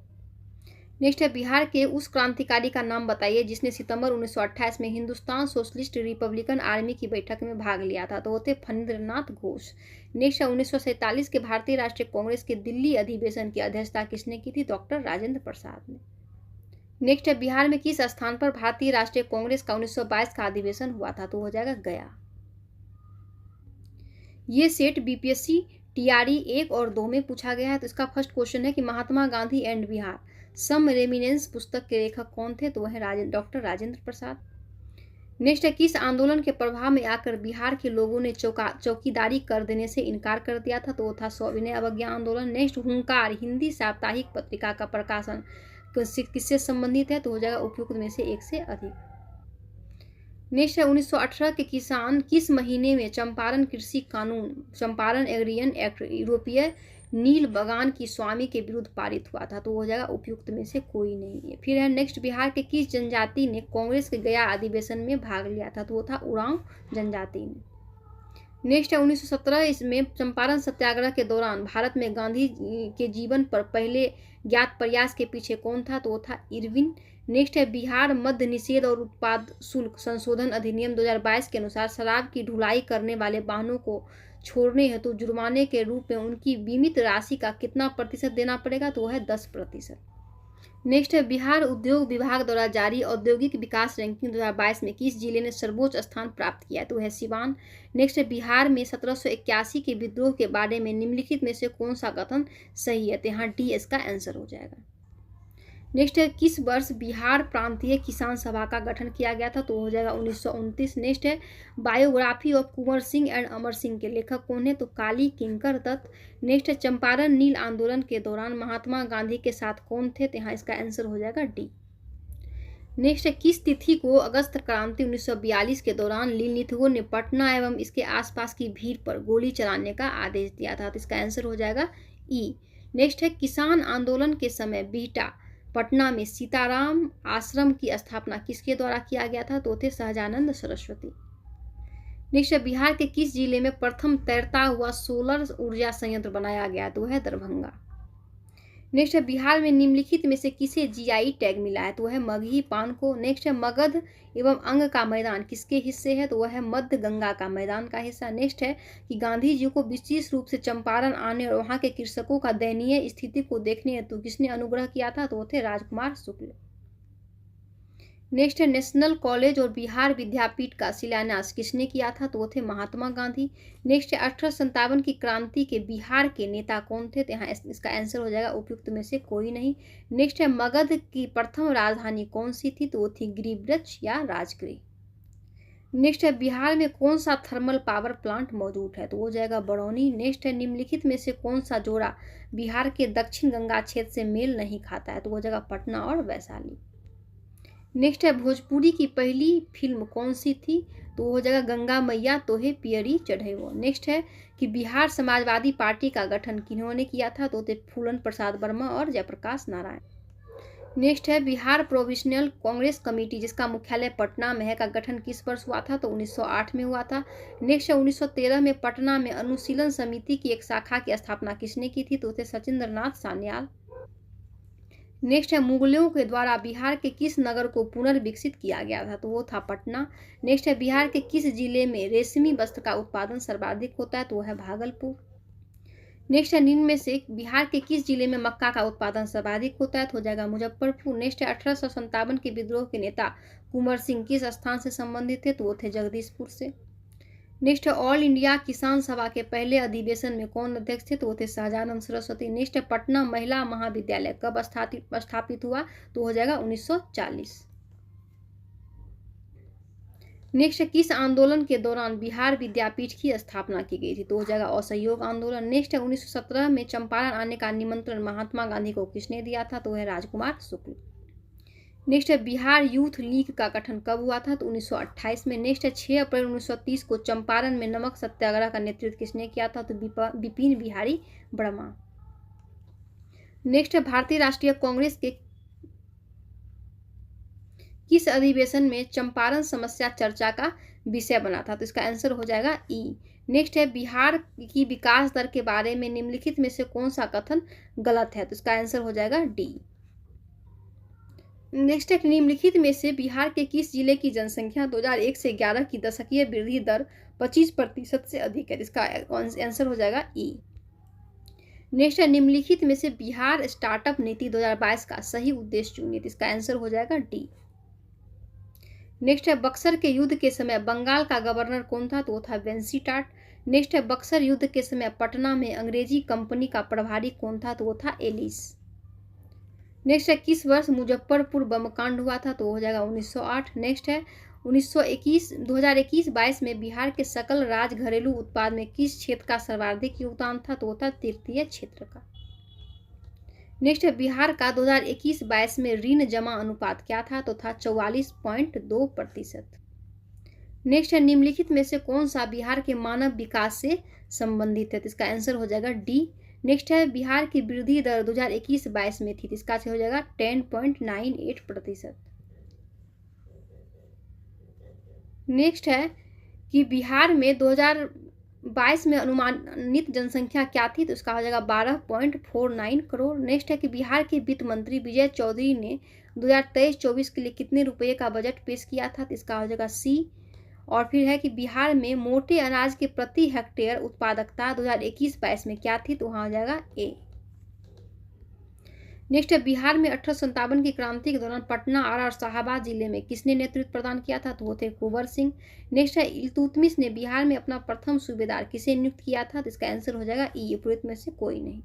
[SPEAKER 1] नेक्स्ट है बिहार के उस क्रांतिकारी का नाम बताइए जिसने सितंबर 1928 में हिंदुस्तान सोशलिस्ट रिपब्लिकन आर्मी की बैठक में भाग लिया था? तो थे फणींद्रनाथ घोष। नेक्स्ट है 1947 के भारतीय राष्ट्रीय कांग्रेस के दिल्ली अधिवेशन की अध्यक्षता किसने की थी? डॉक्टर राजेंद्र प्रसाद ने। नेक्स्ट है बिहार में किस स्थान पर भारतीय राष्ट्रीय कांग्रेस का 1922 का अधिवेशन हुआ था? तो हो जाएगा गया। ये सेट बीपीएससी टीआरई 1 और 2 में पूछा गया है। तो इसका फर्स्ट क्वेश्चन है कि Mahatma Gandhi and Bihar some reminiscences पुस्तक के लेखक कौन थे? तो वह है डॉक्टर राजेंद्र प्रसाद। नेक्स्ट है किस आंदोलन के प्रभाव में आकर बिहार के लोगों ने चौकीदारी कर देने से इनकार कर दिया था? तो वो था सविनय अवज्ञा आंदोलन। नेक्स्ट हुंकार हिंदी साप्ताहिक पत्रिका का प्रकाशन किससे संबंधित है? तो हो जाएगा उपयुक्त में से एक से अधिक। नेक्स्ट है 1918 के किसान किस महीने में चंपारण कृषि कानून, चंपारण एग्रियन एक्ट यूरोपीय नील बगान की स्वामी के विरुद्ध पारित हुआ था? तो हो जाएगा उपयुक्त में से कोई नहीं है। फिर है नेक्स्ट बिहार के किस जनजाति ने कांग्रेस के गया अधिवेशन में भाग लिया था? तो वो था उरांव जनजाति ने। नेक्स्ट है 1917 इसमें चंपारण सत्याग्रह के दौरान भारत में गांधी के जीवन पर पहले ज्ञात प्रयास के पीछे कौन था? तो वो था इरविन। नेक्स्ट है बिहार मद्य निषेध और उत्पाद शुल्क संशोधन अधिनियम 2022 के अनुसार शराब की ढुलाई करने वाले वाहनों को छोड़ने हेतु जुर्माने के रूप में उनकी बीमित राशि का कितना प्रतिशत देना पड़ेगा? तो वह है 10%। नेक्स्ट है बिहार उद्योग विभाग द्वारा जारी औद्योगिक विकास रैंकिंग 2022 में किस जिले ने सर्वोच्च स्थान प्राप्त किया? तो है सिवान। नेक्स्ट है बिहार में 1781 के विद्रोह के बारे में निम्नलिखित में से कौन सा कथन सही है? तो यहाँ डी इसका आंसर हो जाएगा। नेक्स्ट है किस वर्ष बिहार प्रांतीय किसान सभा का गठन किया गया था? तो हो जाएगा 1929। नेक्स्ट है biography of Kunwar Singh and Amar Singh के लेखक कौन है? तो काली किंकर दत्त। नेक्स्ट है चंपारण नील आंदोलन के दौरान महात्मा गांधी के साथ कौन थे? तो यहाँ इसका आंसर हो जाएगा डी। नेक्स्ट है किस तिथि को अगस्त क्रांति 1942 के दौरान लिलिथगो ने पटना एवं इसके आसपास की भीड़ पर गोली चलाने का आदेश दिया था? तो इसका आंसर हो जाएगा ई। नेक्स्ट है किसान आंदोलन के समय बिहटा पटना में सीताराम आश्रम की स्थापना किसके द्वारा किया गया था? तो थे सहजानंद सरस्वती। नेक्स्ट है बिहार के किस जिले में प्रथम तैरता हुआ सोलर ऊर्जा संयंत्र बनाया गया? तो है दरभंगा। नेक्स्ट है बिहार में निम्नलिखित में से किसे जीआई टैग मिला है? तो वह है मगही पान को। नेक्स्ट है मगध एवं अंग का मैदान किसके हिस्से है? तो वह है मध्य गंगा का मैदान का हिस्सा। नेक्स्ट है कि गांधी जी को विशेष रूप से चंपारण आने और वहां के कृषकों का दयनीय स्थिति को देखने हेतु किसने अनुग्रह किया था? तो वो थे राजकुमार शुक्ल। नेक्स्ट है नेशनल कॉलेज और बिहार विद्यापीठ का शिलान्यास किसने किया था? तो वो थे महात्मा गांधी। नेक्स्ट है 1857 की क्रांति के बिहार के नेता कौन थे? तो यहाँ इसका आंसर हो जाएगा उपयुक्त में से कोई नहीं। नेक्स्ट है मगध की प्रथम राजधानी कौन सी थी? तो वो थी गिरिब्रज या राजगृह। नेक्स्ट है बिहार में कौन सा थर्मल पावर प्लांट मौजूद है? तो वो जाएगा बरौनी। नेक्स्ट है निम्नलिखित में से कौन सा जोड़ा बिहार के दक्षिण गंगा क्षेत्र से मेल नहीं खाता है? तो वो जाएगा पटना और वैशाली। नेक्स्ट है भोजपुरी की पहली फिल्म कौन सी थी? तो वो हो जाएगा गंगा मैया तोहे पियरी चढ़ेवो। नेक्स्ट है कि बिहार समाजवादी पार्टी का गठन किन्होंने किया था? तो थे फूलन प्रसाद वर्मा और जयप्रकाश नारायण। नेक्स्ट है बिहार प्रोविजनल कांग्रेस कमेटी, जिसका मुख्यालय पटना में है, का गठन किस वर्ष हुआ था? तो 1908 में हुआ था। नेक्स्ट है 1913 में पटना में अनुशीलन समिति की एक शाखा की स्थापना किसने की थी? तो थे सचिंद्र नाथ सान्याल। नेक्स्ट है मुगलों के द्वारा बिहार के किस नगर को पुनर्विकसित किया गया था? तो वो था पटना। नेक्स्ट है बिहार के किस जिले में रेशमी वस्त्र का उत्पादन सर्वाधिक होता है? तो वो है भागलपुर। नेक्स्ट है निम्न में से बिहार के किस जिले में मक्का का उत्पादन सर्वाधिक होता है? तो हो जाएगा मुजफ्फरपुर। नेक्स्ट है 1857 के विद्रोह के नेता कुंवर सिंह किस स्थान से संबंधित थे? तो वो थे जगदीशपुर से। नेक्स्ट है ऑल इंडिया किसान सभा के पहले अधिवेशन में कौन अध्यक्ष थे? तो वो थे सहजानंद सरस्वती। नेक्स्ट है पटना महिला महाविद्यालय कब स्थापित हुआ? तो हो जाएगा 1940। नेक्स्ट है किस आंदोलन के दौरान बिहार विद्यापीठ की स्थापना की गई थी? तो हो जाएगा असहयोग आंदोलन। नेक्स्ट है 1917 में चंपारण आने का निमंत्रण महात्मा गांधी को किसने दिया था? तो है राजकुमार शुक्ल। नेक्स्ट है बिहार यूथ लीग का गठन कब हुआ था? तो 1928 में। नेक्स्ट है 6 अप्रैल 1930 को चंपारण में नमक सत्याग्रह का नेतृत्व किसने किया था? तो बिपिन बिहारी वर्मा। नेक्स्ट है भारतीय राष्ट्रीय कांग्रेस के किस अधिवेशन में चंपारण समस्या चर्चा का विषय बना था? तो इसका आंसर हो जाएगा ई। नेक्स्ट है बिहार की विकास दर के बारे में निम्नलिखित में से कौन सा कथन गलत है? तो इसका आंसर हो जाएगा डी। नेक्स्ट है निम्नलिखित में से बिहार के किस जिले की जनसंख्या 2001 से 11 की दशकीय वृद्धि दर 25% से अधिक है? इसका आंसर हो जाएगा ई। नेक्स्ट है निम्नलिखित में से बिहार स्टार्टअप नीति 2022 का सही उद्देश्य चुनिए। इसका आंसर हो जाएगा डी। नेक्स्ट है बक्सर के युद्ध के समय बंगाल का गवर्नर कौन था? तो वो था वेंसीटाट। नेक्स्ट है बक्सर युद्ध के समय पटना में अंग्रेजी कंपनी का प्रभारी कौन था? तो वो था एलिस। नेक्स्ट है किस वर्ष मुजफ्फरपुर बम कांड हुआ था? तो हो जाएगा 1908। नेक्स्ट है 2021-22 में बिहार के सकल राज घरेलू उत्पाद में किस क्षेत्र का सर्वाधिक योगदान था? तो वो था तृतीय क्षेत्र का। नेक्स्ट है बिहार का 2021-22 में ऋण जमा अनुपात क्या था? तो था 44.2%। नेक्स्ट है निम्नलिखित में से कौन सा बिहार के मानव विकास से संबंधित है? तो इसका आंसर हो जाएगा डी। नेक्स्ट है बिहार की वृद्धि दर 2021-22 में थी, तो इसका हो जाएगा 10.98%। नेक्स्ट है कि बिहार में 2022 में अनुमानित जनसंख्या क्या थी? तो इसका हो जाएगा 12.49 करोड़। नेक्स्ट है कि बिहार के वित्त मंत्री विजय चौधरी ने 2023-24 के लिए कितने रुपए का बजट पेश किया था? तो इसका हो जाएगा सी। और फिर है कि बिहार में मोटे अनाज के प्रति हेक्टेयर उत्पादकता 2021-22 में क्या थी? तो वहाँ हो जाएगा ए। नेक्स्ट है बिहार में 1857 की क्रांति के दौरान पटना, आरा और शाहाबाद जिले में किसने नेतृत्व प्रदान किया था? तो वो थे कुंवर सिंह। नेक्स्ट है इल्तुतमिश ने बिहार में अपना प्रथम सूबेदार किसे नियुक्त किया था? तो इसका आंसर हो जाएगा ई, उपरोक्त में से कोई नहीं।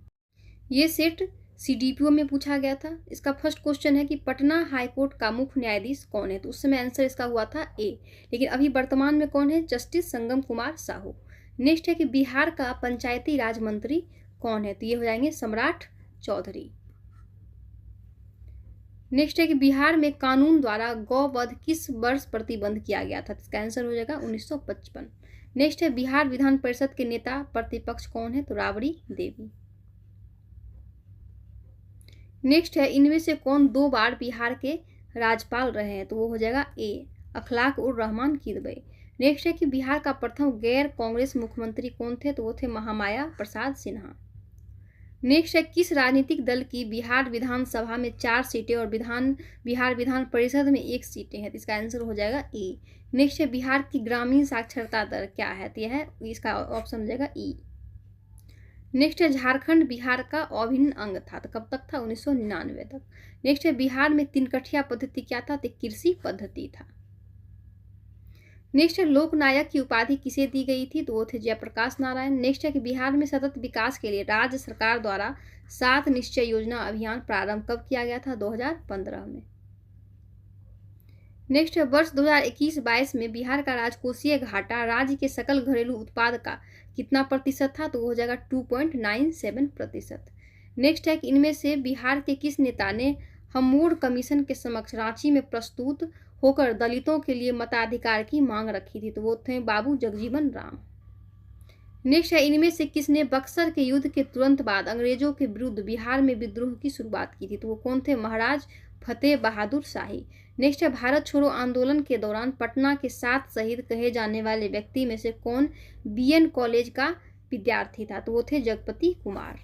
[SPEAKER 1] ये सेट सीडीपीओ में पूछा गया था। इसका फर्स्ट क्वेश्चन है कि पटना हाईकोर्ट का मुख्य न्यायाधीश कौन है? तो उस समय आंसर इसका हुआ था ए। लेकिन अभी वर्तमान में कौन है? जस्टिस संगम कुमार साहू। नेक्स्ट है कि बिहार का पंचायती राज मंत्री कौन है? तो ये हो जाएंगे सम्राट चौधरी। नेक्स्ट है कि बिहार में कानून द्वारा गौवध किस वर्ष प्रतिबंध किया गया था? इसका आंसर हो जाएगा 1955। नेक्स्ट है बिहार विधान परिषद के नेता प्रतिपक्ष कौन है? तो राबड़ी देवी। नेक्स्ट है इनमें से कौन 2 बार बिहार के राज्यपाल रहे हैं? तो वो हो जाएगा ए, अखलाक उर रहमान किदवई। नेक्स्ट है कि बिहार का प्रथम गैर कांग्रेस मुख्यमंत्री कौन थे? तो वो थे महामाया प्रसाद सिन्हा। नेक्स्ट है किस राजनीतिक दल की बिहार विधानसभा में 4 सीटें और बिहार विधान परिषद में 1 सीटें हैं? तो इसका आंसर हो जाएगा ए। नेक्स्ट है बिहार की ग्रामीण साक्षरता दर क्या है? तो यह है, इसका ऑप्शन हो जाएगा ई। नेक्स्ट है झारखंड बिहार का अभिन्न अंग था, तो कब तक था? 1999 तक। नेक्स्ट है बिहार में 3 कठिया पद्धति क्या था? तो कृषि पद्धति था। नेक्स्ट है लोकनायक की उपाधि किसे दी गई थी? तो वो थे जयप्रकाश नारायण। नेक्स्ट है कि बिहार में सतत विकास के लिए राज्य सरकार द्वारा 7 निश्चय योजना अभियान प्रारंभ कब किया गया था? 2015 में। नेक्स्ट है वर्ष 2021-22 में बिहार का राजकोषीय घाटा राज्य के सकल घरेलू उत्पाद का कितना प्रतिशत था? तो वो हो जाएगा 2.97%। नेक्स्ट है कि इनमें से बिहार के किस नेता ने हमूर कमीशन के समक्ष रांची में प्रस्तुत होकर दलितों के लिए मताधिकार की मांग रखी थी? तो वो थे बाबू जगजीवन राम। नेक्स्ट है, इनमें से किसने बक्सर के युद्ध के तुरंत बाद अंग्रेजों के विरुद्ध बिहार में विद्रोह की शुरुआत की थी? तो वो कौन थे? महाराज फतेह बहादुर शाही। नेक्स्ट है, भारत छोड़ो आंदोलन के दौरान पटना के 7 शहीद कहे जाने वाले व्यक्ति में से कौन बीएन कॉलेज का विद्यार्थी था? तो वो थे जगपति कुमार।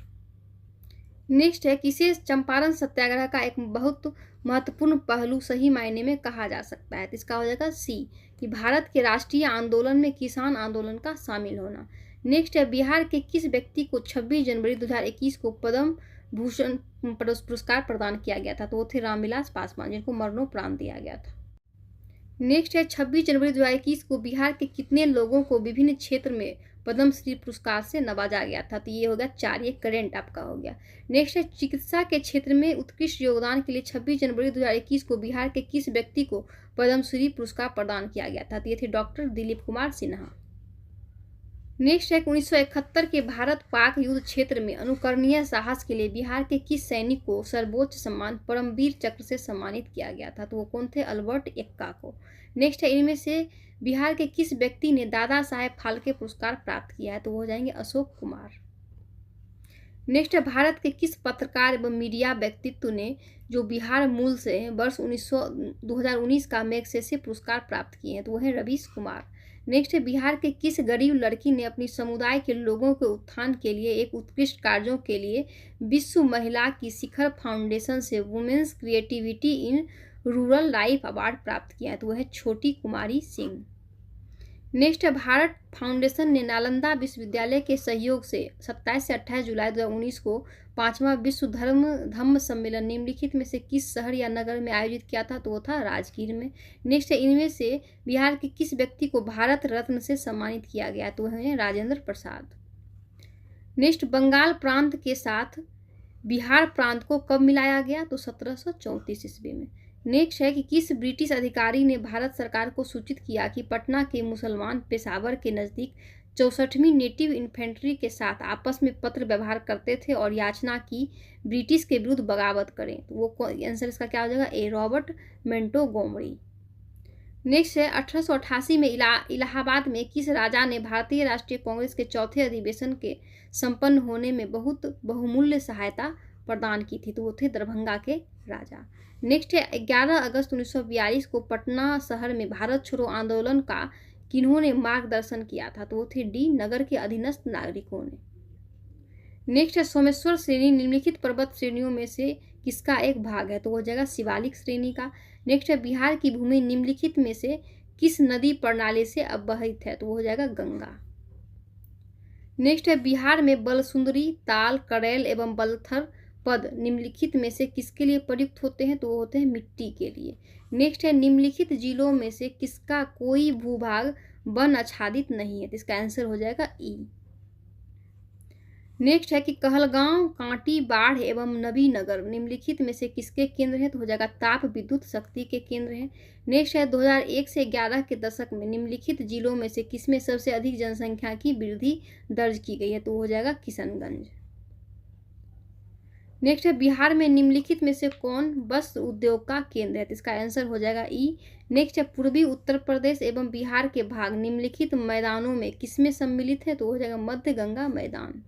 [SPEAKER 1] नेक्स्ट है, किसे चंपारण सत्याग्रह का एक बहुत महत्वपूर्ण पहलू सही मायने में कहा जा सकता है? तो इसका हो जाएगा सी, कि भारत के राष्ट्रीय आंदोलन में किसान आंदोलन का शामिल होना। नेक्स्ट है, बिहार के किस व्यक्ति को 26 जनवरी 2021 को पद्म भूषण पुरस्कार प्रदान किया गया था? तो वो थे रामविलास पासवान, जिनको मरणोपरांत दिया गया था। नेक्स्ट है, 26 जनवरी 2021 को बिहार के कितने लोगों को विभिन्न क्षेत्र में पद्मश्री पुरस्कार से नवाजा गया था? तो ये हो गया 4, ये करेंट आपका हो गया। नेक्स्ट है, चिकित्सा के क्षेत्र में उत्कृष्ट योगदान के लिए 26 जनवरी 2021 को बिहार के किस व्यक्ति को पद्मश्री पुरस्कार प्रदान किया गया था? तो ये थे डॉक्टर दिलीप कुमार सिन्हा। नेक्स्ट है, 1971 के भारत पाक युद्ध क्षेत्र में अनुकरणीय साहस के लिए बिहार के किस सैनिक को सर्वोच्च सम्मान परमवीर चक्र से सम्मानित किया गया था? तो वो कौन थे? अल्बर्ट एक्का को। नेक्स्ट है, इनमें से बिहार के किस व्यक्ति ने दादा साहेब फाल्के पुरस्कार प्राप्त किया है? तो वो हो जाएंगे अशोक कुमार। नेक्स्ट है, भारत के किस पत्रकार एवं मीडिया व्यक्तित्व ने जो बिहार मूल से वर्ष 2019 का मैग्सेसे पुरस्कार प्राप्त किए हैं? तो वो है रवीश कुमार। नेक्स्ट है, बिहार के किस गरीब लड़की ने अपनी समुदाय के लोगों के उत्थान के लिए एक उत्कृष्ट कार्यों के लिए विश्व महिला की शिखर फाउंडेशन से women's creativity in rural life award प्राप्त किया है? तो वह है छोटी कुमारी सिंह। नेक्स्ट है, भारत फाउंडेशन ने नालंदा विश्वविद्यालय के सहयोग से 27 से 28 जुलाई 2019 को 5वां विश्व धम्म सम्मेलन निम्नलिखित में से किस शहर या नगर में आयोजित किया था? तो वो था राजगीर में। नेक्स्ट है, इनमें से बिहार के किस व्यक्ति को भारत रत्न से सम्मानित किया गया? तो वह है राजेंद्र प्रसाद। नेक्स्ट, बंगाल प्रांत के साथ बिहार प्रांत को कब मिलाया गया? तो 1734 ईस्वी में। नेक्स्ट है, कि किस ब्रिटिश अधिकारी ने भारत सरकार को सूचित किया कि पटना के मुसलमान पेशावर के नज़दीक 64वीं नेटिव इन्फेंट्री के साथ आपस में पत्र व्यवहार करते थे और याचना की ब्रिटिश के विरुद्ध बगावत करें? तो वो आंसर इसका क्या हो जाएगा? ए, रॉबर्ट मोंटगोमरी। नेक्स्ट है, 1888 में इलाहाबाद में किस राजा ने भारतीय राष्ट्रीय कांग्रेस के चौथे अधिवेशन के संपन्न होने में बहुत बहुमूल्य सहायता प्रदान की थी? तो वो थे दरभंगा के राजा। नेक्स्ट है, 11 अगस्त 1942 को पटना शहर में भारत छोड़ो आंदोलन का किन्होंने मार्गदर्शन किया था? तो वो थे डी, नगर के अधीनस्थ नागरिकों ने। नेक्स्ट है, सोमेश्वर श्रेणी निम्नलिखित पर्वत श्रेणियों में से किसका एक भाग है? तो वो जगह शिवालिक श्रेणी का। नेक्स्ट है, बिहार की भूमि निम्नलिखित में से किस नदी प्रणाली से अवहित है? तो वो हो जाएगा गंगा। नेक्स्ट है, बिहार में बलसुंदरी, ताल, करेल एवं बलथर पद निम्नलिखित में से किसके लिए प्रयुक्त होते हैं? तो वो होते हैं मिट्टी के लिए। नेक्स्ट है, निम्नलिखित जिलों में से किसका कोई भूभाग वन आच्छादित नहीं है? तो इसका आंसर हो जाएगा ई। नेक्स्ट है, कि कहलगांव, कांटी, बाढ़ एवं नबीनगर निम्नलिखित में से किसके केंद्र हैं? तो हो जाएगा ताप विद्युत शक्ति के केंद्र हैं। नेक्स्ट है, 2001 से 11 के दशक में निम्नलिखित जिलों में से किसमें सबसे अधिक जनसंख्या की वृद्धि दर्ज की गई है? तो हो जाएगा किशनगंज। नेक्स्ट है, बिहार में निम्नलिखित में से कौन वस्त्र उद्योग का केंद्र है? तो इसका आंसर हो जाएगा ई। नेक्स्ट है, पूर्वी उत्तर प्रदेश एवं बिहार के भाग निम्नलिखित मैदानों में किसमें सम्मिलित है? तो हो जाएगा मध्य गंगा मैदान।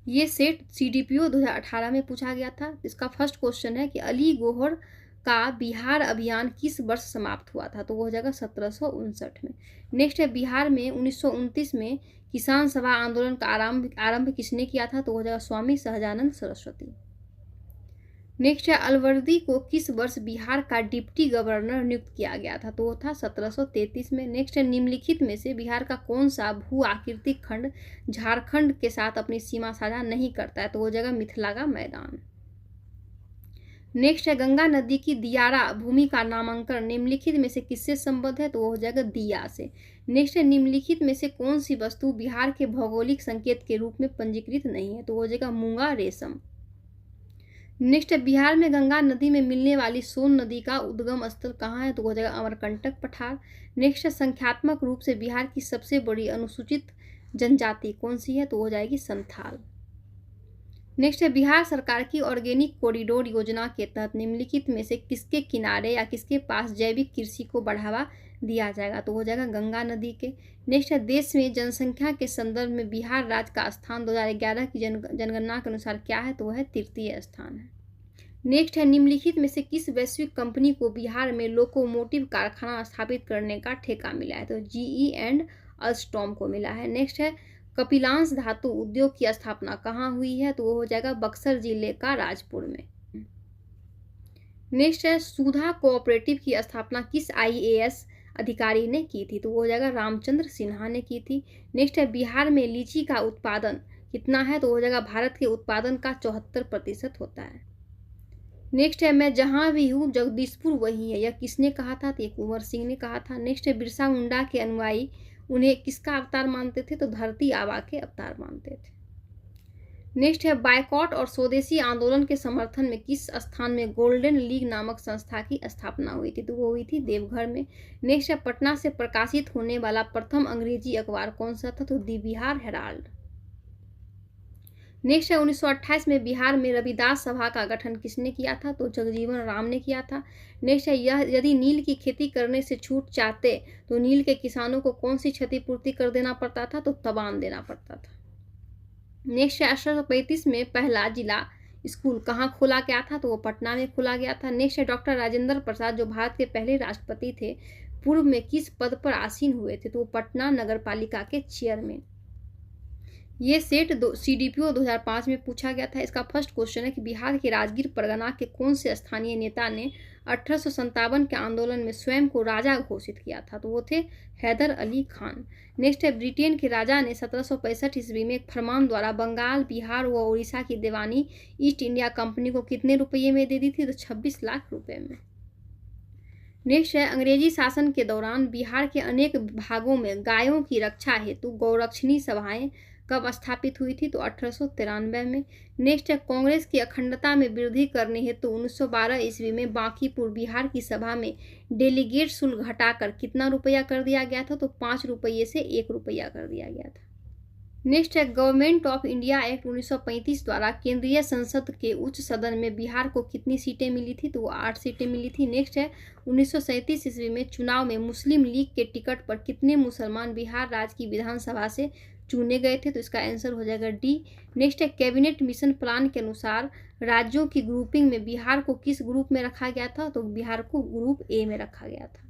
[SPEAKER 1] ये सेट CDPO 2018 में पूछा गया था। इसका फर्स्ट क्वेश्चन है कि अली गौहर का बिहार अभियान किस वर्ष समाप्त हुआ था? तो वो हो जाएगा 1759 में। नेक्स्ट है, बिहार में 1929 में किसान सभा आंदोलन का आरंभ किसने किया था? तो हो जाएगा स्वामी सहजानंद सरस्वती। नेक्स्ट है, अलवर्दी को किस वर्ष बिहार का डिप्टी गवर्नर नियुक्त किया गया था? तो वो था 1733 में। नेक्स्ट है, निम्नलिखित में से बिहार का कौन सा भू आकृतिक खंड झारखंड के साथ अपनी सीमा साझा नहीं करता है? तो वो जगह मिथिला का मैदान। नेक्स्ट है, गंगा नदी की दियारा भूमि का नामांकन निम्नलिखित में से किससे संबद्ध है? तो वो हो जाएगा दिया से। नेक्स्ट है, निम्नलिखित में से कौन सी वस्तु बिहार के भौगोलिक संकेत के रूप में पंजीकृत नहीं है? तो वो हो जाएगा मूंगा रेशम। नेक्स्ट है, बिहार में गंगा नदी में मिलने वाली सोन नदी का उद्गम स्थल कहाँ है? तो हो जाएगा अमरकंटक पठार। नेक्स्ट है, संख्यात्मक रूप से बिहार की सबसे बड़ी अनुसूचित जनजाति कौन सी है? तो हो जाएगी संथाल। नेक्स्ट है बिहार सरकार की ऑर्गेनिक कॉरिडोर योजना के तहत निम्नलिखित में से किसके किनारे या किसके पास जैविक कृषि को बढ़ावा दिया जाएगा, तो हो जाएगा गंगा नदी के। नेक्स्ट है देश में जनसंख्या के संदर्भ में बिहार राज्य का स्थान 2011 की जनगणना के अनुसार क्या है, तो वह है तृतीय स्थान है। नेक्स्ट है निम्नलिखित में से किस वैश्विक कंपनी को बिहार में लोकोमोटिव कारखाना स्थापित करने का ठेका मिला है, तो GE एंड अल्स्टॉम को मिला है। नेक्स्ट है कपिलांश धातु उद्योग की स्थापना कहाँ हुई है, तो वो हो जाएगा बक्सर जिले का राजपुर में। नेक्स्ट है सुधा कोऑपरेटिव की स्थापना किस IAS अधिकारी ने की थी, तो वो हो जाएगा रामचंद्र सिन्हा ने की थी। नेक्स्ट है बिहार में लीची का उत्पादन कितना है, तो हो जाएगा भारत के उत्पादन का 74% होता है। नेक्स्ट है मैं जहां भी हूँ जगदीशपुर वही है, यह किसने कहा था, तो ये कुंवर सिंह ने कहा था। नेक्स्ट है बिरसा मुंडा के अनुयायी उन्हें किसका अवतार मानते थे, तो धरती आबा के अवतार मानते थे। नेक्स्ट है बायकॉट और स्वदेशी आंदोलन के समर्थन में किस स्थान में गोल्डन लीग नामक संस्था की स्थापना हुई थी, तो वो हुई थी देवघर में। नेक्स्ट है पटना से प्रकाशित होने वाला प्रथम अंग्रेजी अखबार कौन सा था, तो दी बिहार हेराल्ड। नेक्स्ट है 1928 में बिहार में रविदास सभा का गठन किसने किया था, तो जगजीवन राम ने किया था। नेक्स्ट है यह यदि नील की खेती करने से छूट चाहते तो नील के किसानों को कौन सी क्षतिपूर्ति कर देना पड़ता था, तो तबान देना पड़ता था। नेक्स्ट है 1835 में पहला जिला स्कूल कहाँ खोला गया था, तो वो पटना में खोला गया था। नेक्स्ट है डॉक्टर राजेंद्र प्रसाद जो भारत के पहले राष्ट्रपति थे पूर्व में किस पद पर आसीन हुए थे, तो वो पटना नगर पालिका के चेयरमैन। ये सेट CDPO 2005 में पूछा गया था। इसका फर्स्ट क्वेश्चन है कि बिहार के राजगीर परगना के कौन से स्थानीय नेता ने 1857 के आंदोलन में स्वयं को राजा घोषित किया था, तो वो थे हैदर अली खान। नेक्स्ट है ब्रिटेन के राजा ने 1765 ईस्वी में एक फरमान द्वारा बंगाल, बिहार व उड़ीसा की दीवानी ईस्ट इंडिया कंपनी को कितने रुपये में दे दी थी, तो 26 लाख रुपए में। नेक्स्ट है अंग्रेजी शासन के दौरान बिहार के अनेक भागों में गायों की रक्षा हेतु गौरक्षणी सभाएं कब स्थापित हुई थी, तो 1893 में। नेक्स्ट है कांग्रेस की अखंडता में वृद्धि करने हेतु 1912 ईस्वी में बांकीपुर बिहार की सभा में डेलीगेट शुल्क घटाकर कितना रुपया कर दिया गया था, तो 5 रुपये से 1 रुपया कर दिया गया था। नेक्स्ट है गवर्नमेंट ऑफ इंडिया एक्ट 1935 द्वारा केंद्रीय संसद के उच्च सदन में बिहार को कितनी सीटें मिली थी, तो वो 8 सीटें मिली थी। नेक्स्ट है 1937 ईस्वी में चुनाव में मुस्लिम लीग के टिकट पर कितने मुसलमान बिहार राज्य की विधानसभा से चुने गए थे, तो इसका आंसर हो जाएगा D। नेक्स्ट है कैबिनेट मिशन प्लान के अनुसार राज्यों की ग्रुपिंग में बिहार को किस ग्रुप में रखा गया था, तो बिहार को ग्रुप A में रखा गया था।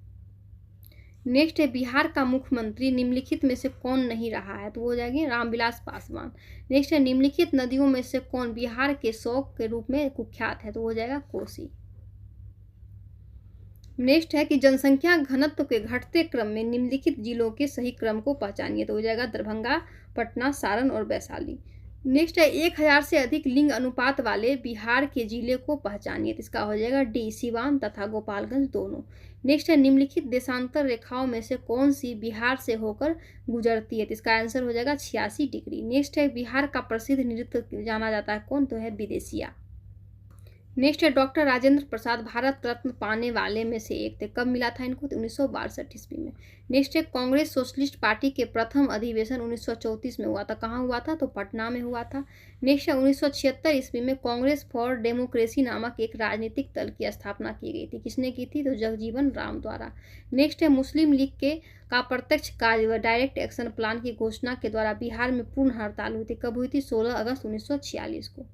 [SPEAKER 1] नेक्स्ट है बिहार का मुख्यमंत्री निम्नलिखित में से कौन नहीं रहा है, तो वो हो जाएंगे रामविलास पासवान। नेक्स्ट है निम्नलिखित नदियों में से कौन बिहार के शौक के रूप में कुख्यात है, तो हो जाएगा कोसी। नेक्स्ट है कि जनसंख्या घनत्व के घटते क्रम में निम्नलिखित जिलों के सही क्रम को पहचानिए, तो हो जाएगा दरभंगा, पटना, सारण और वैशाली। नेक्स्ट है 1000 से अधिक लिंग अनुपात वाले बिहार के जिले को पहचानिए, तो इसका हो जाएगा D सिवान तथा गोपालगंज दोनों। नेक्स्ट है निम्नलिखित देशांतर रेखाओं में से कौन सी बिहार से होकर गुजरती है, तो इसका आंसर हो जाएगा 86 डिग्री। नेक्स्ट है बिहार का प्रसिद्ध नृत्य जाना जाता है कौन, तो है विदेशिया। नेक्स्ट है डॉक्टर राजेंद्र प्रसाद भारत रत्न पाने वाले में से एक थे, कब मिला था इनको, तो 1962 ईस्वी में। नेक्स्ट है कांग्रेस सोशलिस्ट पार्टी के प्रथम अधिवेशन 1934 में हुआ था, कहाँ हुआ था, तो पटना में हुआ था। नेक्स्ट है 1976 ईस्वी में कांग्रेस फॉर डेमोक्रेसी नामक एक राजनीतिक दल की स्थापना की गई थी, किसने की थी, तो जगजीवन राम द्वारा। नेक्स्ट है मुस्लिम लीग के का प्रत्यक्ष कार्य व डायरेक्ट एक्शन प्लान की घोषणा के द्वारा बिहार में पूर्ण हड़ताल हुई थी, कब हुई थी, 16 अगस्त 1946 को।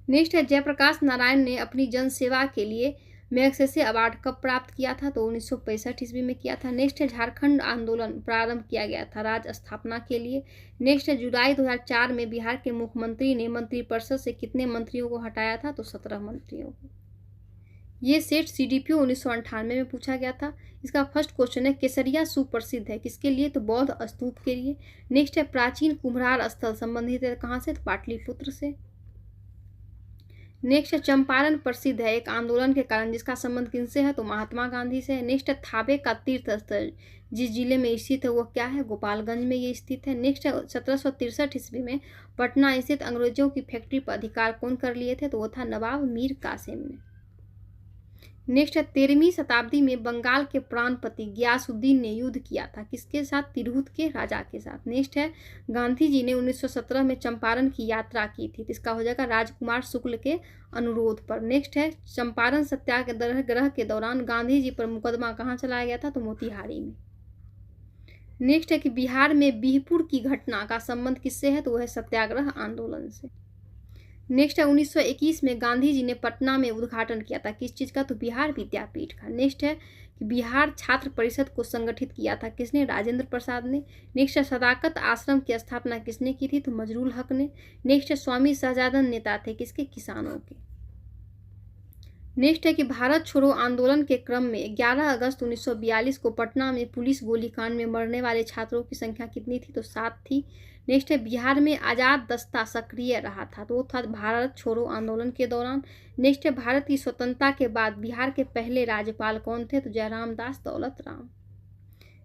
[SPEAKER 1] नेक्स्ट है जयप्रकाश नारायण ने अपनी जनसेवा के लिए मैग्सेसे अवार्ड कब प्राप्त किया था, तो 1965 ईस्वी में किया था। नेक्स्ट है झारखंड आंदोलन प्रारंभ किया गया था राज्य स्थापना के लिए। नेक्स्ट है जुलाई 2004 में बिहार के मुख्यमंत्री ने मंत्रिपरिषद से कितने मंत्रियों को हटाया था, तो 17 मंत्रियों को। ये सेट CDPO 1998 में पूछा गया था। इसका फर्स्ट क्वेश्चन है केसरिया सुप्रसिद्ध है किसके लिए, तो बौद्ध स्तूप के लिए। नेक्स्ट है प्राचीन कुम्भरार स्थल संबंधित है कहाँ से, तो पाटलिपुत्र से। नेक्स्ट है चंपारण प्रसिद्ध है एक आंदोलन के कारण जिसका संबंध किनसे है, तो महात्मा गांधी से। नेक्स्ट है थावे का तीर्थ स्थल जिस जिले में स्थित है वो क्या है, गोपालगंज में ये स्थित है। नेक्स्ट है 1763 ईस्वी में पटना स्थित अंग्रेजों की फैक्ट्री पर अधिकार कौन कर लिए थे, तो वो था नवाब मीर कासिम ने। नेक्स्ट है 13वीं शताब्दी में बंगाल के प्राणपति गयासुद्दीन ने युद्ध किया था, किसके साथ? तिरहुत के राजा के साथ। नेक्स्ट है गांधी जी ने 1917 में चंपारण की यात्रा की थी, इसका हो जाएगा राजकुमार शुक्ल के अनुरोध पर। नेक्स्ट है चंपारण सत्याग्रह के दौरान गांधी जी पर मुकदमा कहाँ चलाया गया था? तो मोतिहारी में। नेक्स्ट है कि बिहार में बिहपुर की घटना का संबंध किससे है? तो वह है सत्याग्रह आंदोलन से। नेक्स्ट है 1921 में गांधी जी ने पटना में उद्घाटन किया था, किस चीज का? तो बिहार विद्यापीठ का। नेक्स्ट है कि बिहार छात्र परिषद को संगठित किया था, किसने? राजेंद्र प्रसाद ने। नेक्स्ट है सदाकत आश्रम की स्थापना किसने की थी? तो मजरूल हक ने। नेक्स्ट है स्वामी सहजानंद नेता थे, किसके? किसानों के। नेक्स्ट है कि भारत छोड़ो आंदोलन के क्रम में 11 अगस्त 1942 को पटना में पुलिस गोलीकांड में मरने वाले छात्रों की संख्या कितनी थी? तो 7 थी। नेक्स्ट है बिहार में आज़ाद दस्ता सक्रिय रहा था, तो वो था भारत छोड़ो आंदोलन के दौरान। नेक्स्ट है भारत की स्वतंत्रता के बाद बिहार के पहले राज्यपाल कौन थे? तो जयराम दास दौलत राम।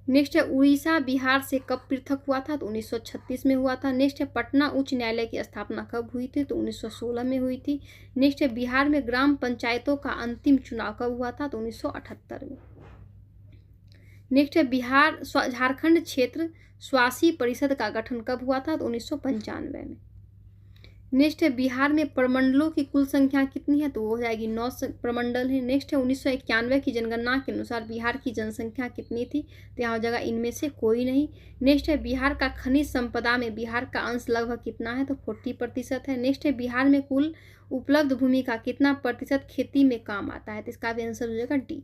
[SPEAKER 1] नेक्स्ट है उड़ीसा बिहार से कब पृथक हुआ था? तो 1936 में हुआ था। नेक्स्ट है पटना उच्च न्यायालय की स्थापना कब हुई थी? तो 1916 में हुई थी। नेक्स्ट है बिहार में ग्राम पंचायतों का अंतिम चुनाव कब हुआ था? तो 1978 में। नेक्स्ट है बिहार झारखंड क्षेत्र स्वासी परिषद का गठन कब हुआ था? तो 1995 में। नेक्स्ट है बिहार में प्रमंडलों की कुल संख्या कितनी है? तो वो हो जाएगी 9 प्रमंडल है। नेक्स्ट है 1991 की जनगणना के अनुसार बिहार की जनसंख्या कितनी थी? तो यहाँ हो जाएगा इनमें से कोई नहीं। नेक्स्ट है बिहार का खनिज संपदा में बिहार का अंश लगभग कितना है? तो 40% है। नेक्स्ट है बिहार में कुल उपलब्ध भूमि का कितना प्रतिशत खेती में काम आता है? तो इसका भी आंसर हो जाएगा डी।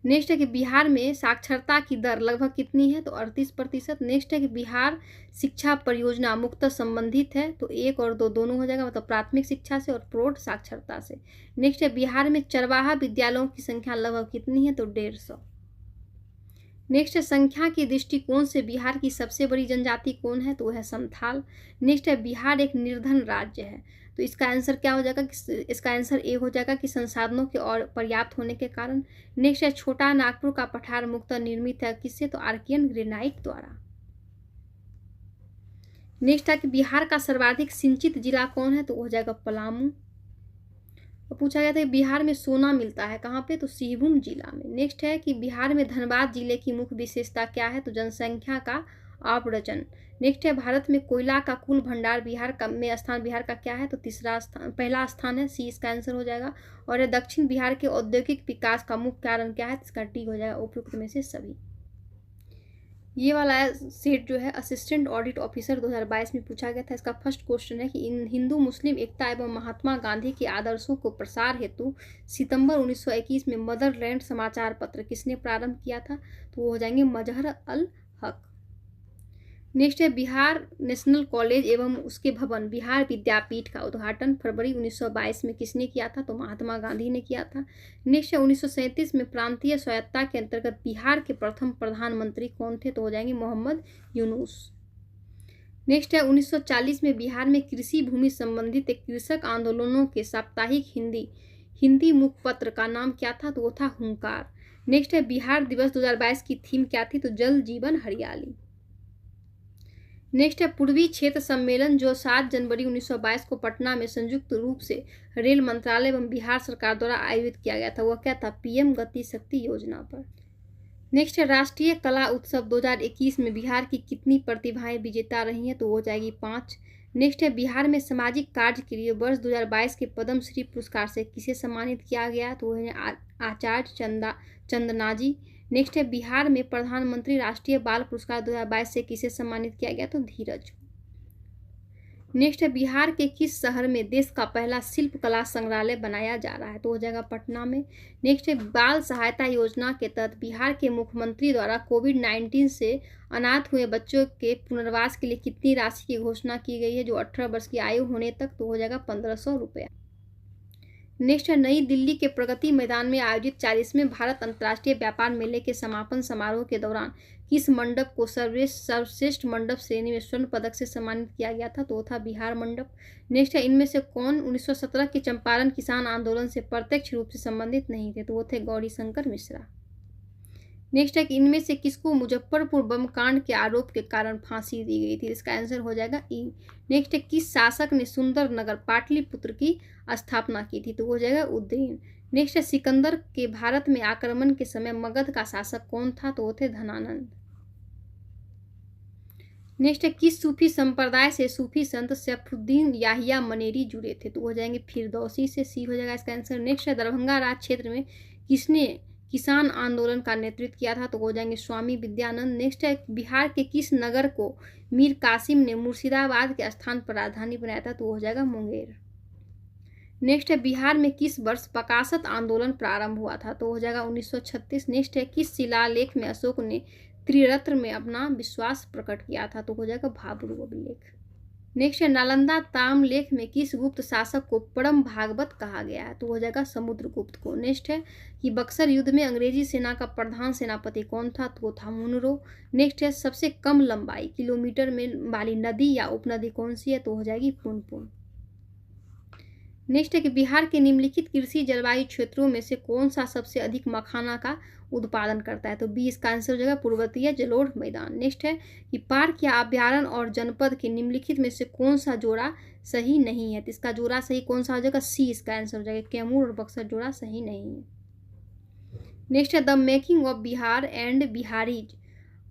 [SPEAKER 1] नेक्स्ट है कि बिहार में साक्षरता की दर लगभग कितनी है? तो 38%। नेक्स्ट है कि बिहार शिक्षा परियोजना मुक्त संबंधित है, तो 1 और 2 दोनों हो जाएगा, मतलब प्राथमिक शिक्षा से और प्रौढ़ साक्षरता से। नेक्स्ट है बिहार में चरवाहा विद्यालयों की संख्या लगभग कितनी है? तो 150। नेक्स्ट है संख्या की दृष्टिकोण से बिहार की सबसे बड़ी जनजाति कौन है? तो वह है संथाल। नेक्स्ट है बिहार एक निर्धन राज्य है, तो इसका आंसर क्या हो जाएगा? इसका आंसर ए हो जाएगा कि संसाधनों के और पर्याप्त होने के कारण। नेक्स्ट है छोटा नागपुर का पठार मुक्ता निर्मित है किससे? तो आर्कियन ग्रेनाइट द्वारा। नेक्स्ट है कि बिहार का सर्वाधिक सिंचित जिला कौन है? तो वो हो जाएगा पलामू। और पूछा गया था कि बिहार में सोना मिलता है कहाँ पे? तो सिंहभूम जिला में। नेक्स्ट है कि बिहार में धनबाद जिले की मुख्य विशेषता क्या है? तो जनसंख्या का आव्रजन। नेक्स्ट है भारत में कोयला का कुल भंडार बिहार का में स्थान बिहार का क्या है? तो तीसरा स्थान, पहला स्थान है, सी इसका आंसर हो जाएगा। और दक्षिण बिहार के औद्योगिक विकास का मुख्य कारण क्या है? इसका डी हो जाएगा उपयुक्त में से सभी। ये वाला सेट जो है असिस्टेंट ऑडिट ऑफिसर 2022 में पूछा गया था। इसका फर्स्ट क्वेश्चन है कि इन हिंदू मुस्लिम एकता एवं महात्मा गांधी के आदर्शों को प्रसार हेतु सितंबर 1921 में मदरलैंड समाचार पत्र किसने प्रारंभ किया था? तो वो हो जाएंगे मजहर अल हक। नेक्स्ट है बिहार नेशनल कॉलेज एवं उसके भवन बिहार विद्यापीठ का उद्घाटन फरवरी 1922 में किसने किया था? तो महात्मा गांधी ने किया था। नेक्स्ट है 1937 में प्रांतीय स्वायत्तता के अंतर्गत बिहार के प्रथम प्रधानमंत्री कौन थे? तो हो जाएंगे मोहम्मद यूनुस। नेक्स्ट है 1940 में बिहार में कृषि भूमि संबंधित कृषक आंदोलनों के साप्ताहिक हिंदी मुखपत्र का नाम क्या था? तो वो था हुंकार। नेक्स्ट है बिहार दिवस 2022 की थीम क्या थी? तो जल जीवन हरियाली। नेक्स्ट है पूर्वी क्षेत्र सम्मेलन जो 7 जनवरी 1922 को पटना में संयुक्त रूप से रेल मंत्रालय एवं बिहार सरकार द्वारा आयोजित किया गया था, वह क्या था? पीएम गति शक्ति योजना पर। नेक्स्ट है राष्ट्रीय कला उत्सव 2021 में बिहार की कितनी प्रतिभाएं विजेता रही हैं? तो हो जाएगी 5। नेक्स्ट है बिहार में सामाजिक कार्य के लिए वर्ष 2022 के पद्मश्री पुरस्कार से किसे सम्मानित किया गया? तो वह है आचार्य चंदनाजी। नेक्स्ट है बिहार में प्रधानमंत्री राष्ट्रीय बाल पुरस्कार 2022 से किसे सम्मानित किया गया? तो धीरज। नेक्स्ट है बिहार के किस शहर में देश का पहला शिल्प कला संग्रहालय बनाया जा रहा है? तो हो जाएगा पटना में। नेक्स्ट है बाल सहायता योजना के तहत बिहार के मुख्यमंत्री द्वारा कोविड-19 से अनाथ हुए बच्चों के पुनर्वास के लिए कितनी राशि की घोषणा की गई है जो 18 वर्ष की आयु होने तक? तो हो जाएगा 1500 रुपया। नेक्स्ट है नई दिल्ली के प्रगति मैदान में आयोजित 40वें भारत अंतर्राष्ट्रीय व्यापार मेले के समापन समारोह के दौरान किस मंडप को सर्वश्रेष्ठ मंडप श्रेणी में स्वर्ण पदक से सम्मानित किया गया था? तो वो था बिहार मंडप। नेक्स्ट है इनमें से कौन 1917 के चंपारण किसान आंदोलन से प्रत्यक्ष रूप से संबंधित नहीं थे? तो वो थे गौरी शंकर मिश्रा। नेक्स्ट है कि इनमें से किसको मुजफ्फरपुर बम कांड के आरोप के कारण फांसी दी गई थी, इसका आंसर हो जाएगा ई। नेक्स्ट है किस शासक ने सुंदर नगर पाटलिपुत्र की स्थापना की थी, तो हो जाएगा उदयन। नेक्स्ट है सिकंदर के भारत में आक्रमण के समय मगध का शासक कौन था, तो वो थे धनानंद। नेक्स्ट है किस सूफी संप्रदाय से सूफी संत सैफुद्दीन याहिया मनेरी जुड़े थे, तो हो जाएंगे फिरदौसी से, सी हो जाएगा इसका आंसर। नेक्स्ट है दरभंगा राज क्षेत्र में किसने किसान आंदोलन का नेतृत्व किया था, तो हो जाएंगे स्वामी विद्यानंद। नेक्स्ट है बिहार के किस नगर को मीर कासिम ने मुर्शिदाबाद के स्थान पर राजधानी बनाया था, तो हो जाएगा मुंगेर। नेक्स्ट है बिहार में किस वर्ष प्रकाशत आंदोलन प्रारंभ हुआ था, तो हो जाएगा 1936। नेक्स्ट है किस शिलालेख में अशोक ने त्रिरत्न में अपना विश्वास प्रकट किया था, तो हो जाएगा भाब्रू अभिलेख। नेक्स्ट है नालंदा ताम्रलेख में किस गुप्त शासक को परम भागवत कहा गया है, तो हो जाएगा समुद्रगुप्त को। नेक्स्ट है कि बक्सर युद्ध में अंग्रेजी सेना का प्रधान सेनापति कौन था, तो वो था मुनरो। नेक्स्ट है सबसे कम लंबाई किलोमीटर में वाली नदी या उपनदी कौन सी है, तो हो जाएगी पुनपुन। नेक्स्ट है कि बिहार के निम्नलिखित कृषि जलवायु क्षेत्रों में से कौन सा सबसे अधिक मखाना का उत्पादन करता है, तो बी इसका आंसर हो जाएगा पूर्वतीय जलोढ़ मैदान। नेक्स्ट है कि पार्क या अभ्यारण्य और जनपद के निम्नलिखित में से कौन सा जोड़ा सही नहीं है, तो इसका जोड़ा सही कौन सा हो जाएगा, सी इसका आंसर हो जाएगा कैमूर और बक्सर जोड़ा सही नहीं है। नेक्स्ट है the making of Bihar and Bihari's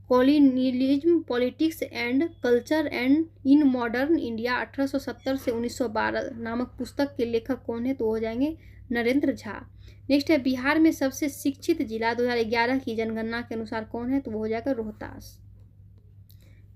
[SPEAKER 1] colonialism politics and culture and in modern India 1870 से 1912 नामक पुस्तक के लेखक कौन है, तो हो जाएंगे नरेंद्र झा। नेक्स्ट है बिहार में सबसे शिक्षित जिला 2011 की जनगणना के अनुसार कौन है, तो वो हो जाएगा रोहतास।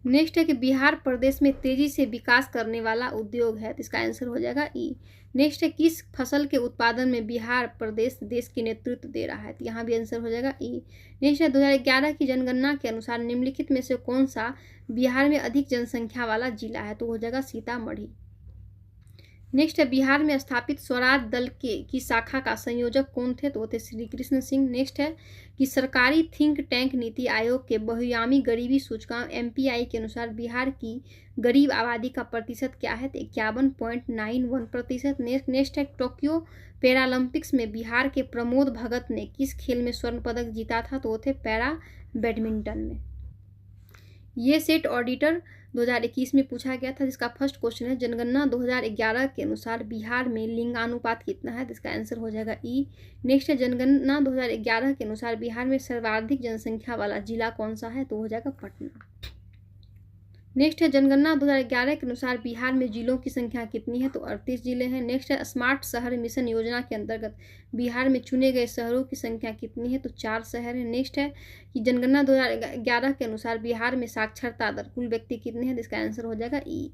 [SPEAKER 1] नेक्स्ट है कि बिहार प्रदेश में तेजी से विकास करने वाला उद्योग है, तो इसका आंसर हो जाएगा ई। नेक्स्ट है किस फसल के उत्पादन में बिहार प्रदेश देश की नेतृत्व दे रहा है, तो यहाँ भी आंसर हो जाएगा ई। नेक्स्ट है 2011 की जनगणना के अनुसार निम्नलिखित में से कौन सा बिहार में अधिक जनसंख्या वाला जिला है, तो हो जाएगा सीतामढ़ी। नेक्स्ट है बिहार में स्थापित स्वराज दल की शाखा का संयोजक कौन थे, तो वो थे श्री कृष्ण सिंह। नेक्स्ट है कि सरकारी थिंक टैंक नीति आयोग के बहुआयामी गरीबी सूचकांक MPI के अनुसार बिहार की गरीब आबादी का प्रतिशत क्या है, तो 51.91%। नेक्स्ट है टोक्यो पैरालंपिक्स में बिहार के प्रमोद भगत ने किस खेल में स्वर्ण पदक जीता था, तो वो थे पैरा बैडमिंटन में। ये सेट ऑडिटर 2021 में पूछा गया था, जिसका फर्स्ट क्वेश्चन है जनगणना 2011 के अनुसार बिहार में लिंगानुपात कितना है, तो इसका आंसर हो जाएगा ई। नेक्स्ट है जनगणना 2011 के अनुसार बिहार में सर्वाधिक जनसंख्या वाला जिला कौन सा है, तो हो जाएगा पटना। नेक्स्ट है जनगणना 2011 के अनुसार बिहार में जिलों की संख्या कितनी है, तो 38 जिले हैं। नेक्स्ट है स्मार्ट शहर मिशन योजना के अंतर्गत बिहार में चुने गए शहरों की संख्या कितनी है, तो 4 शहर है। नेक्स्ट है कि जनगणना 2011 के अनुसार बिहार में साक्षरता दर कुल व्यक्ति कितने हैं, तो इसका आंसर हो जाएगा ई।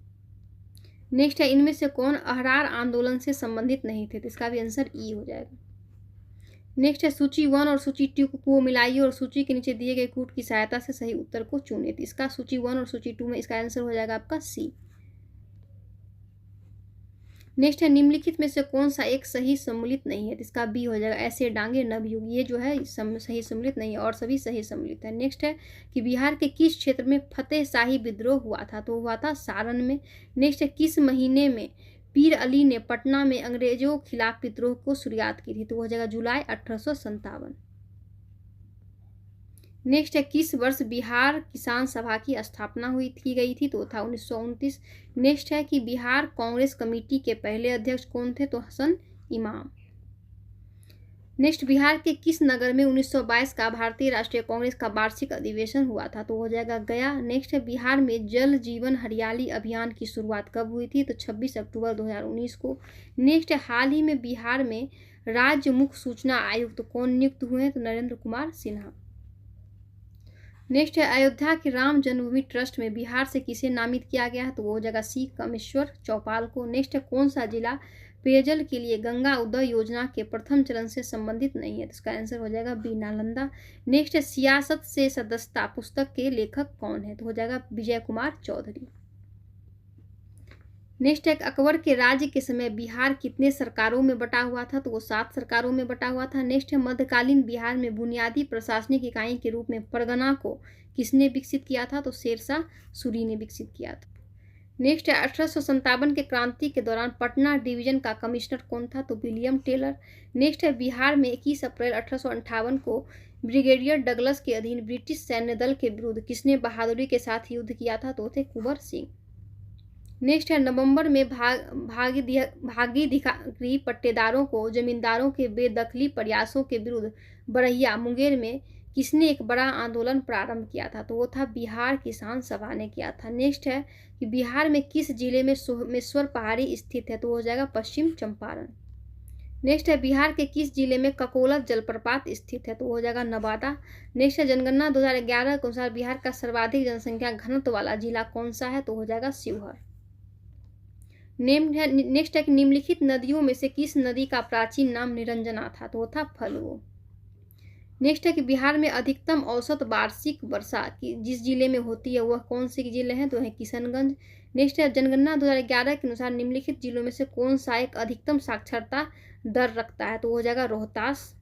[SPEAKER 1] नेक्स्ट है इनमें से कौन अहरार आंदोलन से संबंधित नहीं थे, तो इसका भी आंसर ई हो जाएगा। नेक्स्ट है सूची 1 और सूची 2 को मिलाइए और सूची के नीचे दिए गए कूट की सहायता से सही उत्तर को चुनिए, तो इसका सूची 1 और सूची 2 में इसका आंसर हो जाएगा आपका सी। नेक्स्ट है निम्नलिखित में से कौन सा एक सही सम्मिलित नहीं है, तो इसका बी हो जाएगा ऐसे डांगे नवयुग, ये जो है सही सम्मिलित नहीं है और सभी सही सम्मिलित है। नेक्स्ट है कि बिहार के किस क्षेत्र में फतेह शाही विद्रोह हुआ था, तो हुआ था सारण में। नेक्स्ट है किस महीने में पीर अली ने पटना में अंग्रेजों के खिलाफ विद्रोह को शुरुआत की थी, तो हो जाएगा जुलाई 1857। नेक्स्ट है किस वर्ष बिहार किसान सभा की स्थापना की गई थी, तो था 1929। नेक्स्ट है कि बिहार कांग्रेस कमेटी के पहले अध्यक्ष कौन थे, तो हसन इमाम। नेक्स्ट बिहार के किस नगर में 1922 का भारतीय राष्ट्रीय कांग्रेस का वार्षिक अधिवेशन हुआ था, तो हो जाएगा गया। नेक्स्ट है बिहार में जल जीवन हरियाली अभियान की शुरुआत कब हुई थी, तो 26 अक्टूबर 2019 को। नेक्स्ट है हाल ही में बिहार में राज्य मुख्य सूचना आयुक्त कौन नियुक्त हुए हैं, तो नरेंद्र कुमार सिन्हा। नेक्स्ट है अयोध्या के राम जन्मभूमि ट्रस्ट में बिहार से किसे नामित किया गया है, तो वो हो जाएगा सी कामेश्वर चौपाल को। नेक्स्ट है कौन सा जिला पेयजल के लिए गंगा उदय योजना के प्रथम चरण से संबंधित नहीं है, तो इसका आंसर हो जाएगा बी नालंदा। नेक्स्ट है सियासत से सदस्यता पुस्तक के लेखक कौन है, तो हो जाएगा विजय कुमार चौधरी। नेक्स्ट है अकबर के राज्य के समय बिहार कितने सरकारों में बटा हुआ था, तो वो 7 सरकारों में बटा हुआ था। नेक्स्ट है मध्यकालीन बिहार में बुनियादी प्रशासनिक इकाई के रूप में परगना को किसने विकसित किया था, तो शेरशाह सूरी ने विकसित किया था। नेक्स्ट है 1857 के क्रांति के दौरान पटना डिवीजन का कमिश्नर कौन था, तो विलियम टेलर। नेक्स्ट है बिहार में 21 अप्रैल 1858 को ब्रिगेडियर डगलस के अधीन ब्रिटिश सैन्य दल के विरुद्ध किसने बहादुरी के साथ युद्ध किया था? तो थे कुंवर सिंह। नेक्स्ट है, नवंबर में भागीधिकारी पट्टेदारों को जमींदारों के बेदखली प्रयासों के विरुद्ध बरहिया मुंगेर में किसने एक बड़ा आंदोलन प्रारंभ किया था? तो वो था बिहार किसान सभा ने किया था। नेक्स्ट है कि बिहार में किस जिले में सोमेश्वर पहाड़ी स्थित है? तो हो जाएगा पश्चिम चंपारण। नेक्स्ट है, बिहार के किस जिले में ककोलत जलप्रपात स्थित है? तो हो जाएगा नवादा। नेक्स्ट है, जनगणना 2011 के अनुसार बिहार का सर्वाधिक जनसंख्या घनत्व वाला जिला कौन सा है? तो हो जाएगा शिवहर। नेक्स्ट है कि निम्नलिखित नदियों में से किस नदी का प्राचीन नाम निरंजना था? तो वो था फल्गु। नेक्स्ट है कि बिहार में अधिकतम औसत वार्षिक वर्षा की जिस जिले में होती है वह कौन से जिले हैं? तो है किशनगंज। नेक्स्ट है, जनगणना 2011 के अनुसार निम्नलिखित जिलों में से कौन सा एक अधिकतम साक्षरता दर रखता है? तो हो जाएगा रोहतास।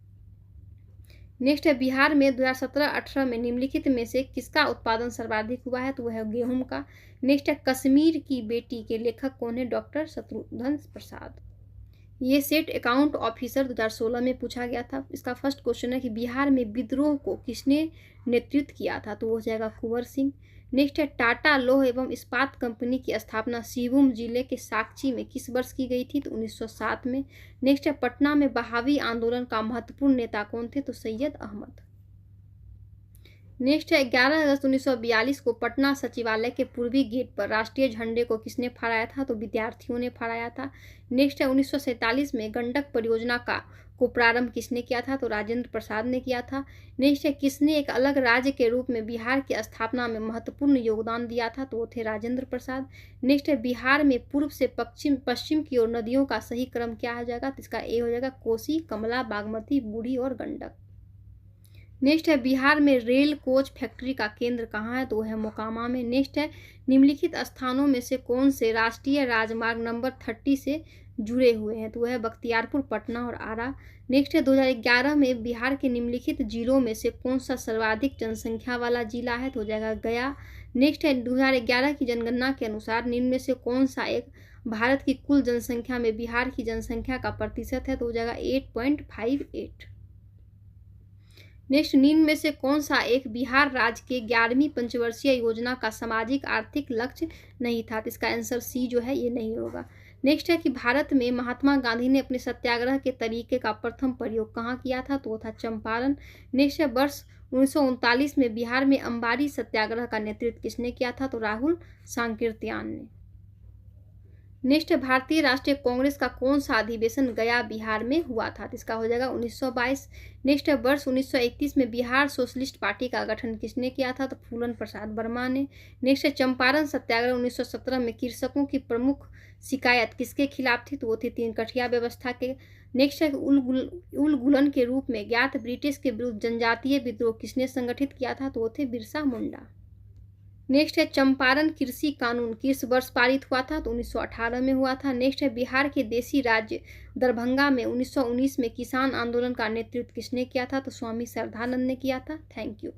[SPEAKER 1] नेक्स्ट है, बिहार में 2017-18 में निम्नलिखित में से किसका उत्पादन सर्वाधिक हुआ है? तो वह है गेहूं का। नेक्स्ट है, कश्मीर की बेटी के लेखक कौन है? डॉक्टर शत्रुघ्न प्रसाद। ये सेट अकाउंट ऑफिसर 2016 में पूछा गया था। इसका फर्स्ट क्वेश्चन है कि बिहार में विद्रोह को किसने नेतृत्व किया था? तो वो हो जाएगा कुंवर सिंह। नेक्स्ट है, टाटा लौह एवं इस्पात कंपनी की स्थापना सिंहभूम जिले के साकची में किस वर्ष की गई थी? तो 1907 में। नेक्स्ट है, पटना में बहावी आंदोलन का महत्वपूर्ण नेता कौन थे? तो सैयद अहमद। नेक्स्ट है, 11 अगस्त 1942 को पटना सचिवालय के पूर्वी गेट पर राष्ट्रीय झंडे को किसने फहराया था? तो विद्यार्थियों ने फहराया था। नेक्स्ट है, 1947 में गंडक परियोजना को प्रारंभ किसने किया था? तो राजेंद्र प्रसाद ने किया था। नेक्स्ट है, किसने एक अलग राज्य के रूप में बिहार की स्थापना में महत्वपूर्ण योगदान दिया था? तो वो थे राजेंद्र प्रसाद। नेक्स्ट है, बिहार में पूर्व से पश्चिम की ओर नदियों का सही क्रम क्या हो जाएगा? तो इसका ए हो जाएगा कोसी, कमला, बागमती, बूढ़ी और गंडक। नेक्स्ट है, बिहार में रेल कोच फैक्ट्री का केंद्र कहाँ है? तो वह है मोकामा में। नेक्स्ट है, निम्नलिखित स्थानों में से कौन से राष्ट्रीय राजमार्ग नंबर 30 से जुड़े हुए हैं? तो वह है बख्तियारपुर, पटना और आरा। नेक्स्ट है, 2011 में बिहार के निम्नलिखित जिलों में से कौन सा सर्वाधिक जनसंख्या वाला जिला है? तो हो जाएगा गया। नेक्स्ट है, 2011 की जनगणना के अनुसार निम्न में से कौन सा एक भारत की कुल जनसंख्या में बिहार की जनसंख्या का प्रतिशत है? तो हो जाएगा 8.58। नेक्स्ट, निम्न में से कौन सा एक बिहार राज्य के 11वीं पंचवर्षीय योजना का सामाजिक आर्थिक लक्ष्य नहीं था? तो इसका आंसर सी जो है ये नहीं होगा। नेक्स्ट है कि भारत में महात्मा गांधी ने अपने सत्याग्रह के तरीके का प्रथम प्रयोग कहाँ किया था? तो वो था चंपारण। नेक्स्ट है, वर्ष 1939 में बिहार में अंबारी सत्याग्रह का नेतृत्व किसने किया था? तो राहुल सांकृत्यायन ने। नेक्स्ट है, भारतीय राष्ट्रीय कांग्रेस का कौन सा अधिवेशन गया बिहार में हुआ था? तो इसका हो जाएगा 1922। नेक्स्ट है, वर्ष 1931 में बिहार सोशलिस्ट पार्टी का गठन किसने किया था? तो फूलन प्रसाद वर्मा ने। नेक्स्ट है, चंपारण सत्याग्रह 1917 में कृषकों की प्रमुख शिकायत किसके खिलाफ थी? तो वो थी तीन कठिया व्यवस्था के। नेक्स्ट है, उलगुलन के रूप में ज्ञात ब्रिटिश के विरुद्ध जनजातीय विद्रोह किसने संगठित किया था? तो वो थे बिरसा मुंडा। नेक्स्ट है, चंपारण कृषि कानून किस वर्ष पारित हुआ था? तो 1918 में हुआ था। नेक्स्ट है, बिहार के देशी राज्य दरभंगा में 1919 में किसान आंदोलन का नेतृत्व किसने किया था? तो स्वामी श्रद्धानंद ने किया था। Thank you.